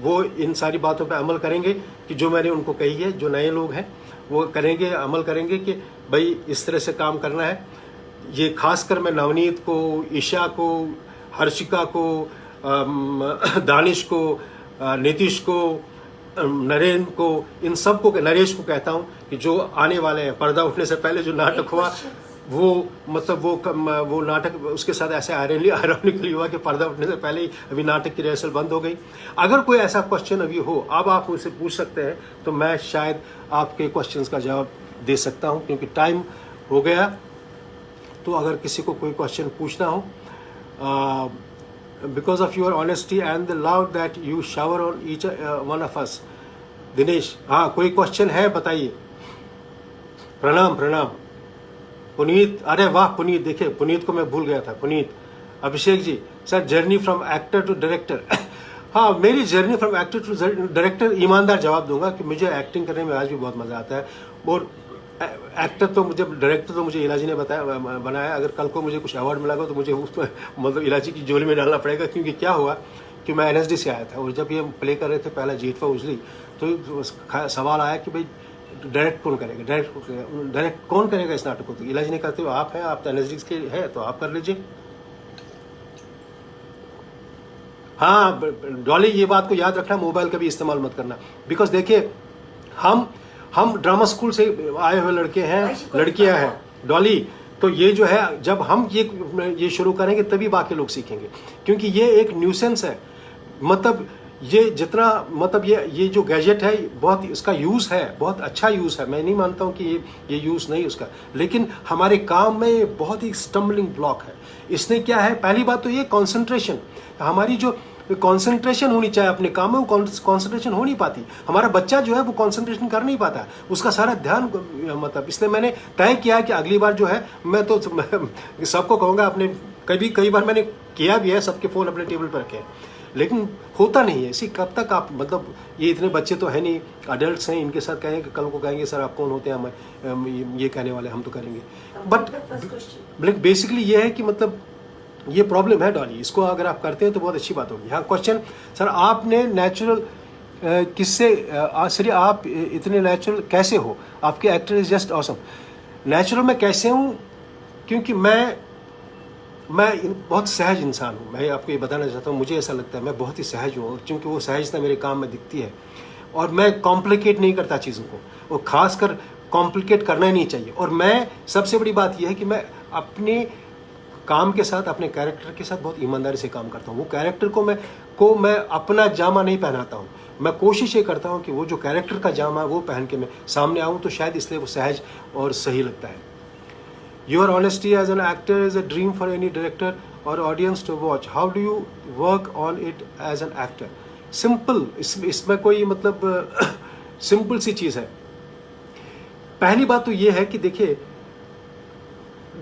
वो इन सारी बातों पर अमल करेंगे कि जो मैंने उनको कही है। जो नए लोग हैं वो करेंगे, अमल करेंगे कि भाई इस तरह से काम करना है। ये खासकर मैं नवनीत को, ईशा को, हर्षिका को, दानिश को, नीतीश को, नरेंद्र को, इन सब को, नरेश को कहता हूँ कि जो आने वाले हैं, पर्दा उठने से पहले जो नाटक हुआ वो मतलब वो नाटक उसके साथ ऐसे आयरॉनिकली हुआ कि पर्दा उठने से पहले ही अभी नाटक की रिहर्सल बंद हो गई। अगर कोई ऐसा क्वेश्चन अभी हो, अब आप मुझसे पूछ सकते हैं, तो मैं शायद आपके क्वेश्चंस का जवाब दे सकता हूं, क्योंकि टाइम हो गया। तो अगर किसी को कोई क्वेश्चन पूछना हो, because of your honesty and the love that you shower on each one of us, Dinesh, हाँ कोई क्वेश्चन है बताइए। प्रणाम प्रणाम। पुनीत, अरे वाह पुनीत, देखिए पुनीत को मैं भूल गया था। Puneet, Abhishek ji, sir journey from actor to director. हाँ, मेरी journey from actor to director, ईमानदार जवाब दूंगा कि मुझे एक्टिंग करने में आज भी बहुत मजा आता है। और एक्टर तो मुझे, डायरेक्टर तो मुझे इलाजी ने बनाया। अगर कल को मुझे कुछ अवार्ड मिला तो मुझे उसमें मतलब इलाजी की झोली में डालना पड़ेगा, क्योंकि क्या हुआ कि मैं NSD से आया था और जब ये प्ले कर रहे थे पहला जेठवा उजली, तो सवाल आया कि भाई डायरेक्ट कौन करेगा, डायरेक्ट कौन करेगा इस नाटक को। तो इलाजी ने कहते हुए आप हैं, आप तो NSD के हैं तो आप कर लीजिए। हाँ डॉली, ये बात को याद रखना, मोबाइल का भी इस्तेमाल मत करना। बिकॉज देखिए हम ड्रामा स्कूल से आए हुए लड़के हैं, लड़कियां हैं डॉली, तो ये जो है जब हम ये शुरू करेंगे तभी बाकी लोग सीखेंगे, क्योंकि ये एक न्यूसेंस है। मतलब ये जितना मतलब ये जो गैजेट है बहुत इसका यूज़ है, बहुत अच्छा यूज़ है। मैं नहीं मानता हूँ कि ये यूज़ नहीं उसका, लेकिन हमारे काम में बहुत ही स्टम्बलिंग ब्लॉक है। इसने क्या है, पहली बात तो ये कंसंट्रेशन, हमारी जो कंसंट्रेशन होनी चाहिए अपने काम में, वो कंसंट्रेशन हो नहीं पाती। हमारा बच्चा जो है वो कंसंट्रेशन कर नहीं पाता, उसका सारा ध्यान मतलब, इसलिए मैंने तय किया कि अगली बार जो है मैं तो सबको कहूँगा अपने, कई बार मैंने किया भी है, सबके फ़ोन अपने टेबल पर रखे हैं, लेकिन होता नहीं है। इसी कब तक आप मतलब, ये इतने बच्चे तो है नहीं, अडल्ट हैं, इनके साथ कहेंगे, कल को कहेंगे सर आप कौन होते हैं हमें ये कहने वाले, हम तो करेंगे। बट बेसिकली ये है कि मतलब ये प्रॉब्लम है डॉली, इसको अगर आप करते हैं तो बहुत अच्छी बात होगी। हाँ क्वेश्चन, सर आपने नेचुरल किससे सर आप इतने नेचुरल कैसे हो, आपके actor is just awesome. Natural मैं कैसे हूँ, क्योंकि मैं बहुत सहज इंसान हूँ। मैं आपको ये बताना चाहता हूँ, मुझे ऐसा लगता है मैं बहुत ही सहज हूँ, क्योंकि वो सहजता मेरे काम में दिखती है। और मैं कॉम्प्लिकेट नहीं करता चीज़ों को, और ख़ासकर कॉम्प्लिकेट करना ही नहीं चाहिए। और मैं सबसे बड़ी बात यह है कि मैं अपने काम के साथ, अपने कैरेक्टर के साथ बहुत ईमानदारी से काम करता हूँ। वो कैरेक्टर को मैं अपना जामा नहीं पहनाता हूँ। मैं कोशिश ये करता हूँ कि वो जो कैरेक्टर का जामा है वो पहन के मैं सामने आऊँ, तो शायद इसलिए वो सहज और सही लगता है। Your honesty as an actor is a dream for any director और audience to watch. How do you work on it as an actor. Simple, इसमें कोई मतलब सिंपल सी चीज़ है। पहली बात तो ये है कि देखिए,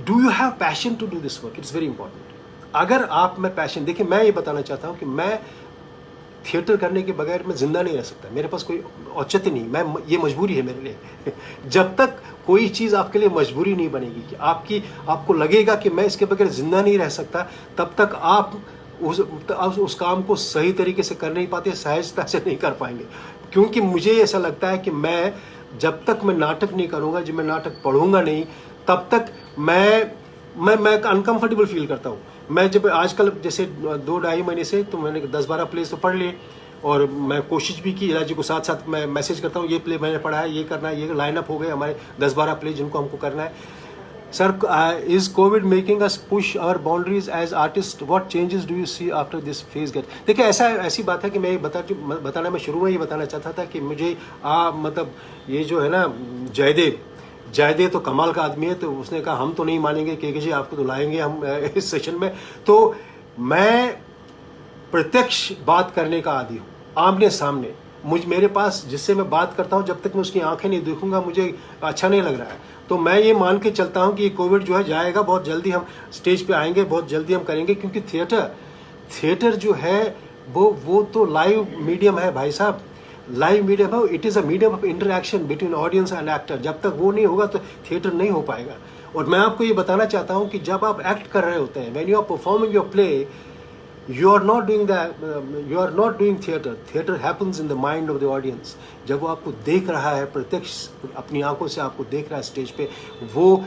do you have passion to do this work, it's very important. अगर आप में पैशन, देखिए मैं ये बताना चाहता हूँ कि मैं थिएटर करने के बगैर मैं जिंदा नहीं रह सकता, मेरे पास कोई औचित्य नहीं, ये मजबूरी है मेरे लिए। जब तक कोई चीज़ आपके लिए मजबूरी नहीं बनेगी कि आपको लगेगा कि मैं इसके बगैर जिंदा नहीं रह सकता, तब तक आप उस काम को सही तरीके से कर नहीं पाते, सहजता से नहीं कर पाएंगे। क्योंकि मुझे ऐसा लगता है कि मैं जब तक मैं नाटक नहीं करूँगा, जब मैं नाटक पढ़ूंगा नहीं, तब तक मैं अनकंफर्टेबल फील करता हूँ। मैं जब आजकल जैसे 2-2.5 महीने से तो मैंने 10-12 प्लेस तो पढ़ लिए, और मैं कोशिश भी की, इलाजी को साथ साथ मैं मैसेज करता हूँ, ये प्ले मैंने पढ़ा है, ये करना है, ये लाइन अप हो गए हमारे 10-12 प्ले जिनको हमको करना है। Sir, is Covid making us push our boundaries as artist, what changes do you see after this phase get. देखिए ऐसी बात है कि मैं बताना मैं शुरू में ही बताना चाहता था कि मुझे मतलब ये जो है ना जयदेव तो कमाल का आदमी है, तो उसने कहा हम तो नहीं मानेंगे के जी, आपको तो लाएंगे हम इस सेशन में। तो मैं प्रत्यक्ष बात करने का आदी हूँ, आमने सामने। मेरे पास जिससे मैं बात करता हूँ, जब तक मैं उसकी आंखें नहीं देखूंगा मुझे अच्छा नहीं लग रहा है। तो मैं ये मान के चलता हूँ कि ये कोविड जो है जाएगा, बहुत जल्दी हम स्टेज पे आएंगे, बहुत जल्दी हम करेंगे, क्योंकि थिएटर जो है वो तो लाइव मीडियम है भाई साहब, लाइव मीडियम है। It is a medium of interaction between audience and actor. जब तक वो नहीं होगा तो थिएटर नहीं हो पाएगा। और मैं आपको ये बताना चाहता हूँ कि जब आप एक्ट कर रहे होते हैं, when you are performing your play, you are not doing theater. Theater happens in the mind of the audience. जब वो आपको देख रहा है, प्रत्यक्ष अपनी आंखों से आपको देख रहा है स्टेज पे, वो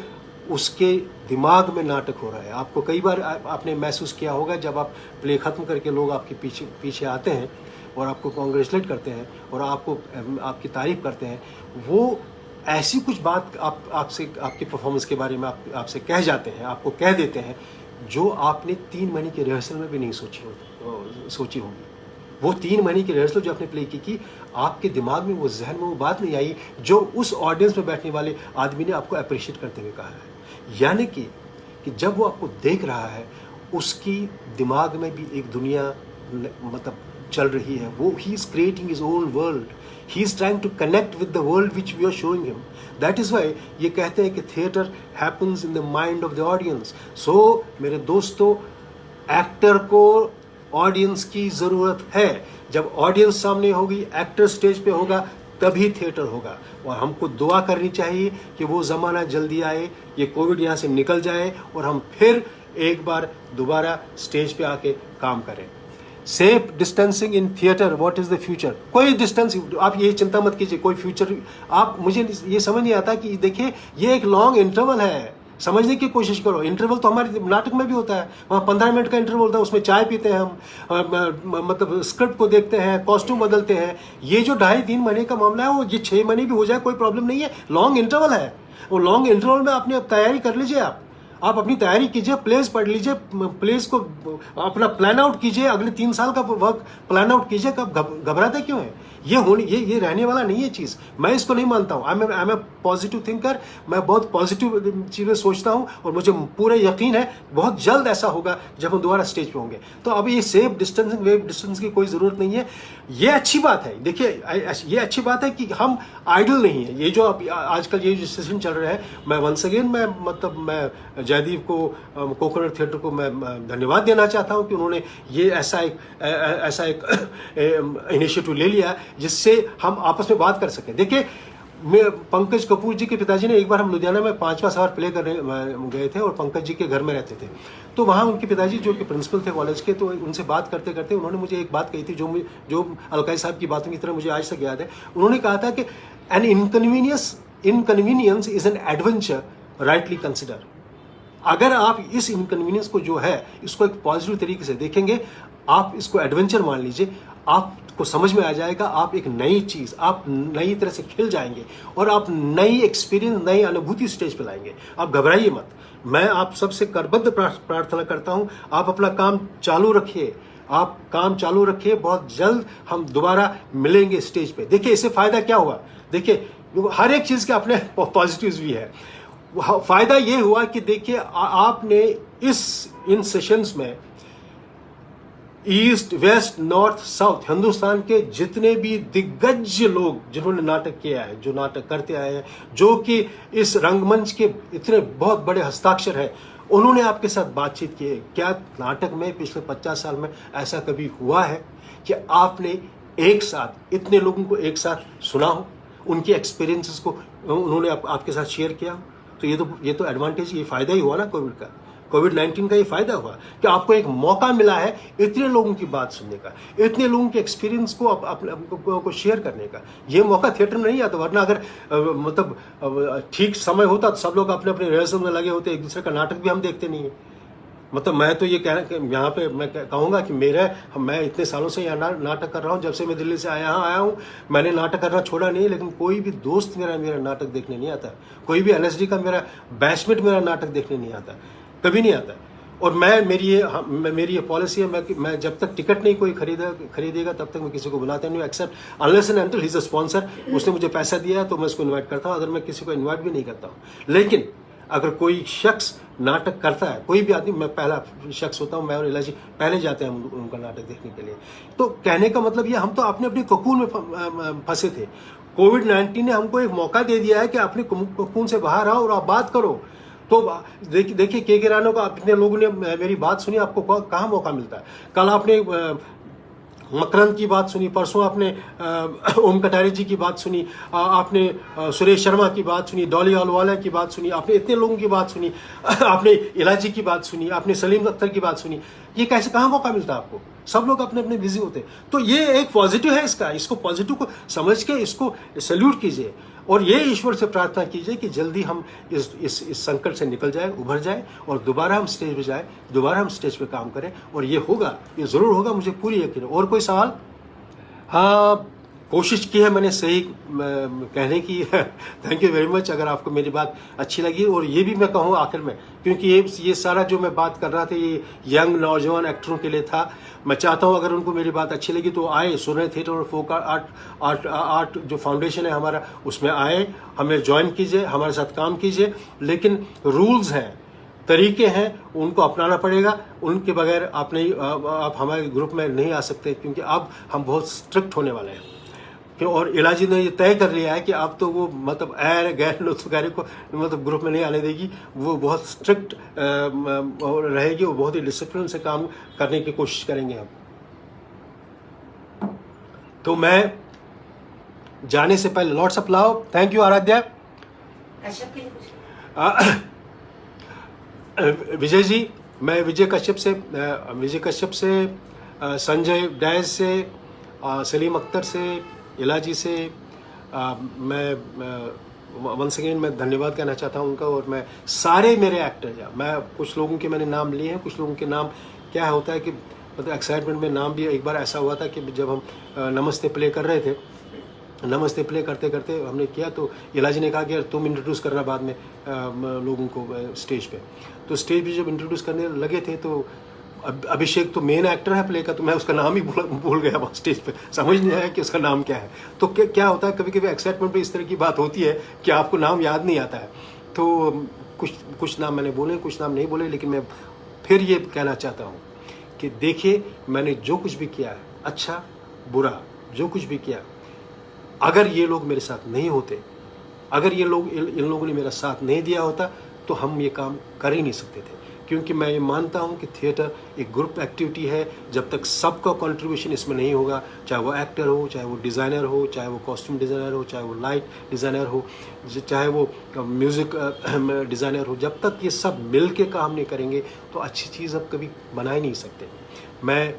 उसके दिमाग में नाटक हो रहा है। आपको कई बार आपने महसूस किया होगा, जब आप प्ले खत्म करके लोग आपके पीछे आते हैं और आपको कॉन्ग्रेचुलेट करते हैं और आपकी तारीफ करते हैं, वो ऐसी कुछ बात आपसे, आपके परफॉर्मेंस के बारे में आपसे कह जाते हैं, आपको कह देते हैं, जो आपने 3 महीने की रिहर्सल में भी नहीं सोची होगी। वो 3 महीने की रिहर्सल जो आपने प्ले की, आपके दिमाग में, वो जहन में वो बात नहीं आई जो उस ऑडियंस में बैठने वाले आदमी ने आपको अप्रिशिएट करते हुए कहा है। यानी कि जब वो आपको देख रहा है, उसकी दिमाग में भी एक दुनिया मतलब चल रही है, वो he is creating his own world, he is trying to connect with the world which we are showing him. That is why ये कहते हैं कि theatre happens in the mind of the audience. So मेरे दोस्तों, एक्टर को ऑडियंस की ज़रूरत है. जब ऑडियंस सामने होगी, एक्टर स्टेज पे होगा, तभी थिएटर होगा. और हमको दुआ करनी चाहिए कि वो ज़माना जल्दी आए, ये कोविड यहाँ से निकल जाए और हम फिर एक बार दोबारा स्टेज पे आके काम करें. Safe distancing in theatre, what is the future? कोई डिस्टेंस, आप ये चिंता मत कीजिए, कोई फ्यूचर. आप, मुझे ये समझ नहीं आता कि देखिए ये एक लॉन्ग इंटरवल है, समझने की कोशिश करो. इंटरवल तो हमारे नाटक में भी होता है, वहाँ 15 मिनट का इंटरवल होता है, उसमें चाय पीते हैं हम, मतलब स्क्रिप्ट को देखते हैं, कॉस्ट्यूम बदलते हैं. ये जो 2.5-3 महीने का मामला है, वो ये 6 महीने भी हो जाए कोई प्रॉब्लम नहीं है. लॉन्ग इंटरवल है, वो लॉन्ग इंटरवल में अपनी तैयारी कर लीजिए. आप अपनी तैयारी कीजिए, प्लेस पढ़ लीजिए, प्लेस को अपना प्लान आउट कीजिए, अगले 3 साल का वर्क प्लान आउट कीजिए. कब घबराते क्यों है? ये रहने वाला नहीं है चीज़. मैं इसको नहीं मानता हूँ. I am a positive thinker. मैं बहुत पॉजिटिव चीज़ें सोचता हूँ और मुझे पूरा यकीन है बहुत जल्द ऐसा होगा जब हम दोबारा स्टेज पे होंगे. तो अब ये सेफ डिस्टेंसिंग, वेव डिस्टेंस की कोई ज़रूरत नहीं है. ये अच्छी बात है. देखिए, ये अच्छी बात है कि हम आइडल नहीं है. ये जो अब आजकल ये जो सेशन चल रहा है, मैं वंस अगेन मैं जयदीप को, कोकोनट थिएटर को मैं धन्यवाद देना चाहता हूँ कि उन्होंने ये ऐसा एक इनिशिएटिव ले लिया जिससे हम आपस में बात कर सकें. देखिए, पंकज कपूर जी के पिताजी ने, एक बार हम लुधियाना में 5वां सवार प्ले करने गए थे और पंकज जी के घर में रहते थे. तो वहाँ उनके पिताजी जो कि प्रिंसिपल थे कॉलेज के, तो उनसे बात करते करते उन्होंने मुझे एक बात कही थी जो अलकाई साहब की बातों की तरह मुझे आज तक याद है. उन्होंने कहा था कि an inconvenience is an adventure rightly consider. अगर आप इस इनकन्वीनियंस को जो है इसको एक पॉजिटिव तरीके से देखेंगे, आप इसको एडवेंचर मान लीजिए, आपको समझ में आ जाएगा. आप एक नई चीज़, आप नई तरह से खिल जाएंगे और आप नई एक्सपीरियंस, नई अनुभूति स्टेज पे लाएंगे. आप घबराइए मत. मैं आप सबसे करबद्ध प्रार्थना करता हूं, आप अपना काम चालू रखिए, आप काम चालू रखिए. बहुत जल्द हम दोबारा मिलेंगे स्टेज पे. देखिए, इससे फायदा क्या हुआ? देखिए, हर एक चीज़ के अपने पॉजिटिव्स भी है. फायदा ये हुआ कि देखिए, आपने इन सेशंस में east, west, north, south, Hindustan के जितने भी दिग्गज लोग जिन्होंने नाटक किया है, जो नाटक करते आए हैं, जो कि इस रंगमंच के इतने बहुत बड़े हस्ताक्षर हैं, उन्होंने आपके साथ बातचीत की है. क्या नाटक में पिछले 50 साल में ऐसा कभी हुआ है कि आपने एक साथ इतने लोगों को एक साथ सुना हो, उनके एक्सपीरियंसेस को उन्होंने आपके साथ शेयर किया? तो ये तो एडवांटेज, ये फायदा ही हुआ ना कोविड-19 का. ये फायदा हुआ कि आपको एक मौका मिला है इतने लोगों की बात सुनने का, इतने लोगों के एक्सपीरियंस को को शेयर करने का. ये मौका थिएटर में नहीं आता. वरना अगर मतलब ठीक समय होता तो सब लोग अपने अपने रिहर्सल में लगे होते, एक दूसरे का नाटक भी हम देखते नहीं है. मतलब मैं तो ये यहाँ पे मैं कहूँगा कि मैं इतने सालों से यहाँ नाटक कर रहा हूँ. जब से मैं दिल्ली से यहाँ आया हूँ, मैंने नाटक करना छोड़ा नहीं, लेकिन कोई भी दोस्त मेरा नाटक देखने नहीं आता. कोई भी एनएसडी का मेरा बैचमेट मेरा नाटक देखने नहीं आता, कभी नहीं आता. और मेरी ये पॉलिसी है, मैं जब तक टिकट नहीं कोई खरीदेगा तब तक मैं किसी को बुलाता नहीं, except unless and until he is a sponsor. उसने मुझे पैसा दिया है तो मैं उसको इन्वाइट करता हूँ, अगर मैं किसी को इन्वाइट भी नहीं करता हूँ. लेकिन अगर कोई शख्स नाटक करता है, कोई भी आदमी, मैं पहला शख्स होता हूँ, मैं और इलाजी पहले जाते हैं उनका नाटक देखने के लिए. तो कहने का मतलब ये, हम तो अपने ककून में फंसे थे. कोविड-19 ने हमको एक मौका दे दिया है कि अपने ककून से बाहर आओ और आप बात करो. तो देखिए, के रानो का इतने लोगों ने मेरी बात सुनी, आपको कहाँ मौका मिलता है? कल आपने मकरंद की बात सुनी, परसों आपने ओम कटारे जी की बात सुनी, आपने सुरेश शर्मा की बात सुनी, डॉली अहलुवालिया की बात सुनी, आपने इतने लोगों की बात सुनी, आपने इलाजी की बात सुनी, आपने सलीम अख्तर की बात सुनी. ये कैसे, कहाँ मौका मिलता है आपको? सब लोग अपने अपने बिजी होते. तो ये एक पॉजिटिव है इसको पॉजिटिव को समझ के इसको सैल्यूट कीजिए और ये ईश्वर से प्रार्थना कीजिए कि जल्दी हम इस संकट से निकल जाए, उभर जाए और दोबारा हम स्टेज पे जाए, दोबारा हम स्टेज पे काम करें. और ये होगा, ये ज़रूर होगा, मुझे पूरी यकीन है. और कोई सवाल? हाँ, कोशिश की है मैंने सही कहने की. Thank you very much. अगर आपको मेरी बात अच्छी लगी, और ये भी मैं कहूँ आखिर में, क्योंकि ये सारा जो मैं बात कर रहा था ये यंग नौजवान एक्टरों के लिए था. मैं चाहता हूँ अगर उनको मेरी बात अच्छी लगी तो आए, सुने थिएटर और फोक आर्ट जो फाउंडेशन है हमारा, उसमें आए, हमें ज्वाइन कीजिए, हमारे साथ काम कीजिए. लेकिन रूल्स हैं, तरीके हैं उनको अपनाना पड़ेगा। उनके बगैर आप नहीं, आप हमारे ग्रुप में नहीं आ सकते, क्योंकि अब हम बहुत स्ट्रिक्ट होने वाले हैं। और इलाजी ने ये तय कर लिया है कि अब तो वो मतलब गैर नौतकारी को मतलब ग्रुप में नहीं आने देगी। वो बहुत स्ट्रिक्ट रहेगी, वो बहुत ही डिसिप्लिन से काम करने की कोशिश करेंगे हम। तो मैं जाने से पहले lots of love, thank you Aradhya. Vijay ji, मैं विजय कश्यप से संजय डैज से, सलीम अख्तर से, इलाजी से मैं वंस अगेन मैं धन्यवाद कहना चाहता हूं उनका। और मैं सारे मेरे एक्टर, मैं कुछ लोगों के मैंने नाम लिए हैं, कुछ लोगों के नाम क्या होता है कि मतलब एक्साइटमेंट में नाम भी, एक बार ऐसा हुआ था कि जब हम नमस्ते प्ले कर रहे थे, नमस्ते प्ले करते करते हमने किया तो इलाजी ने कहा कि यार तुम इंट्रोड्यूस करना बाद में लोगों को स्टेज पे। तो स्टेज पे जब इंट्रोड्यूस करने लगे थे तो अभिषेक तो मेन एक्टर है प्ले का, तो मैं उसका नाम ही भूल गया वहाँ स्टेज पे, समझ नहीं आया कि उसका नाम क्या है। तो क्या होता है कभी कभी एक्साइटमेंट पे इस तरह की बात होती है कि आपको नाम याद नहीं आता है। तो कुछ नाम मैंने बोले, कुछ नाम नहीं बोले, लेकिन मैं फिर ये कहना चाहता हूँ कि देखिए मैंने जो कुछ भी किया है, अच्छा बुरा जो कुछ भी किया, अगर ये लोग मेरे साथ नहीं होते, अगर ये लोग इन लोगों ने मेरा साथ नहीं दिया होता तो हम ये काम कर ही नहीं सकते थे। क्योंकि मैं ये मानता हूँ कि थिएटर एक ग्रुप एक्टिविटी है। जब तक सबका कंट्रीब्यूशन इसमें नहीं होगा, चाहे वो एक्टर हो, चाहे वो डिज़ाइनर हो, चाहे वो कॉस्ट्यूम डिज़ाइनर हो, चाहे वो लाइट डिज़ाइनर हो, चाहे वो म्यूज़िक डिज़ाइनर हो, जब तक ये सब मिल के काम नहीं करेंगे तो अच्छी चीज़ अब कभी बना ही नहीं सकते। मैं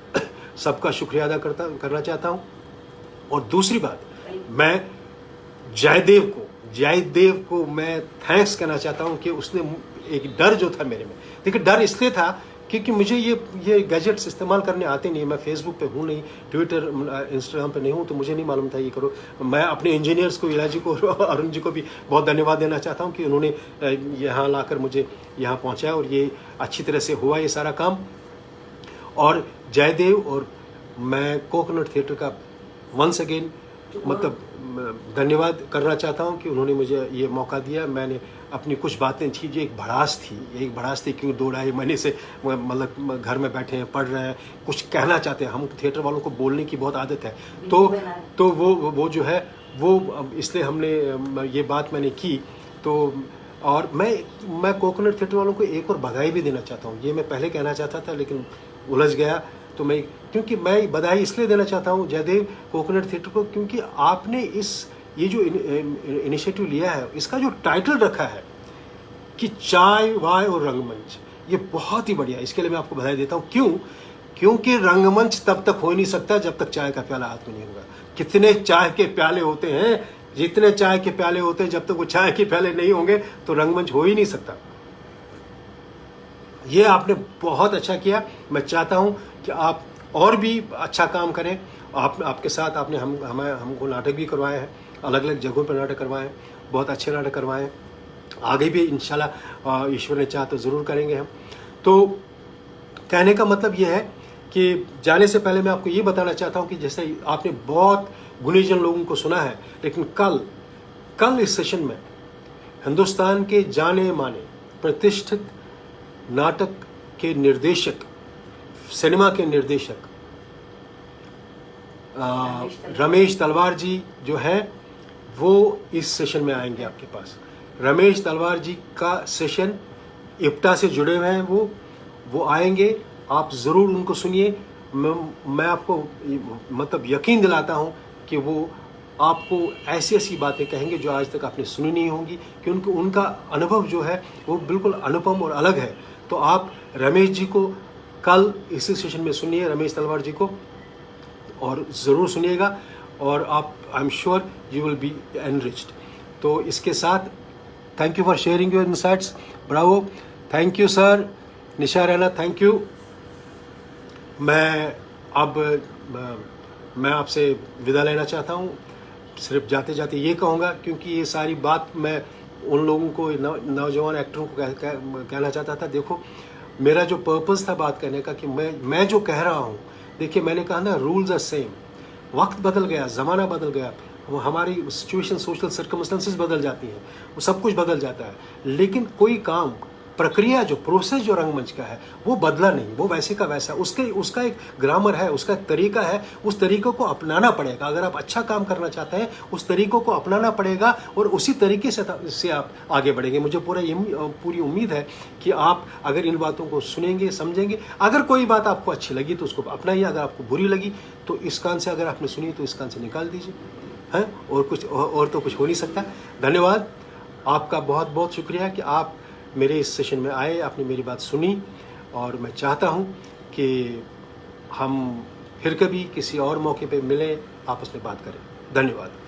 सबका शुक्रिया अदा करना चाहता हूँ। और दूसरी बात, मैं जयदेव को मैं थैंक्स कहना चाहता हूँ कि उसने एक डर जो था मेरे में, देखिए डर इसलिए था क्योंकि मुझे ये गैजेट्स इस्तेमाल करने आते नहीं, मैं फेसबुक पे हूँ नहीं, ट्विटर इंस्टाग्राम पे नहीं हूँ, तो मुझे नहीं मालूम था ये करो। मैं अपने इंजीनियर्स को, इलाजी को और अरुण जी को भी बहुत धन्यवाद देना चाहता हूँ कि उन्होंने यहाँ लाकर मुझे यहाँ पहुँचाया और ये अच्छी तरह से हुआ ये सारा काम। और जयदेव और मैं कोकोनट थिएटर का वंस अगेन मतलब धन्यवाद करना चाहता हूँ कि उन्होंने मुझे ये मौका दिया। मैंने अपनी कुछ बातें थी जो एक भड़ास थी क्योंकि 2-2.5 महीने से मतलब घर में बैठे हैं, पढ़ रहे हैं, कुछ कहना चाहते हैं। हम थिएटर वालों को बोलने की बहुत आदत है, तो वो जो है वो इसलिए हमने ये बात मैंने की। तो और मैं कोकोनट थिएटर वालों को एक और बधाई भी देना चाहता हूँ। ये मैं पहले कहना चाहता था लेकिन उलझ गया, तो क्योंकि मैं बधाई इसलिए देना चाहता हूँ जयदेव कोकोनट थिएटर को, क्योंकि आपने ये जो इनिशिएटिव लिया है, इसका जो टाइटल रखा है कि चाय वाय और रंगमंच, ये बहुत ही बढ़िया है। इसके लिए मैं आपको बधाई देता हूँ। क्योंकि रंगमंच तब तक हो ही नहीं सकता जब तक चाय का प्याला हाथ में नहीं होगा। कितने चाय के प्याले होते हैं, जितने चाय के प्याले होते हैं, जब तक वो चाय के प्याले नहीं होंगे तो रंगमंच हो ही नहीं सकता। ये आपने बहुत अच्छा किया। मैं चाहता हूं कि आप और भी अच्छा काम करें। आपके साथ आपने हमको नाटक भी करवाए हैं, अलग अलग जगहों पर नाटक करवाए हैं, बहुत अच्छे नाटक करवाए हैं। आगे भी इंशाल्लाह ईश्वर ने चाहा तो ज़रूर करेंगे हम। तो कहने का मतलब ये है कि जाने से पहले मैं आपको ये बताना चाहता हूँ कि जैसे आपने बहुत गुणीजन लोगों को सुना है, लेकिन कल इस सेशन में हिंदुस्तान के जाने माने प्रतिष्ठित नाटक के निर्देशक, सिनेमा के निर्देशक रमेश तलवार जी जो हैं वो इस सेशन में आएंगे आपके पास। रमेश तलवार जी का सेशन इप्टा से जुड़े हुए हैं, वो आएंगे। आप ज़रूर उनको सुनिए। मैं आपको मतलब यकीन दिलाता हूँ कि वो आपको ऐसी ऐसी बातें कहेंगे जो आज तक आपने सुनी नहीं होंगी, कि उनका अनुभव जो है वो बिल्कुल अनुपम और अलग है। तो आप रमेश जी को कल इसी सेशन में सुनिए, रमेश तलवार जी को, और ज़रूर सुनिएगा और आप I am sure you will be enriched. तो इसके साथ thank you for sharing your insights. Bravo, thank you sir. Nisha Raina, thank you. मैं आपसे विदा लेना चाहता हूँ। सिर्फ जाते जाते ये कहूँगा, क्योंकि ये सारी बात मैं उन लोगों को, नौजवान एक्टरों को कहना चाहता था। देखो, मेरा जो पर्पस था बात करने का कि मैं जो कह रहा हूँ, देखिए मैंने कहा ना, रूल्स आर सेम। वक्त बदल गया, ज़माना बदल गया, हमारी सिचुएशन, सोशल सर्कमस्टेंसेस बदल जाती हैं, वो सब कुछ बदल जाता है, लेकिन कोई काम प्रक्रिया, जो प्रोसेस जो रंगमंच का है वो बदला नहीं, वो वैसे का वैसा, उसका एक ग्रामर है, उसका एक तरीका है, उस तरीकों को अपनाना पड़ेगा। अगर आप अच्छा काम करना चाहते हैं उस तरीकों को अपनाना पड़ेगा और उसी तरीके से आप आगे बढ़ेंगे। मुझे पूरी उम्मीद है कि आप अगर इन बातों को सुनेंगे, समझेंगे, अगर कोई बात आपको अच्छी लगी तो उसको अपनाइए, अगर आपको बुरी लगी तो इस कान से, अगर आपने सुनी तो इस कान से निकाल दीजिए, हैं। और तो कुछ हो नहीं सकता। धन्यवाद, आपका बहुत बहुत शुक्रिया कि आप मेरे इस सेशन में आए, आपने मेरी बात सुनी, और मैं चाहता हूं कि हम फिर कभी किसी और मौके पे मिलें, आपस में बात करें। धन्यवाद।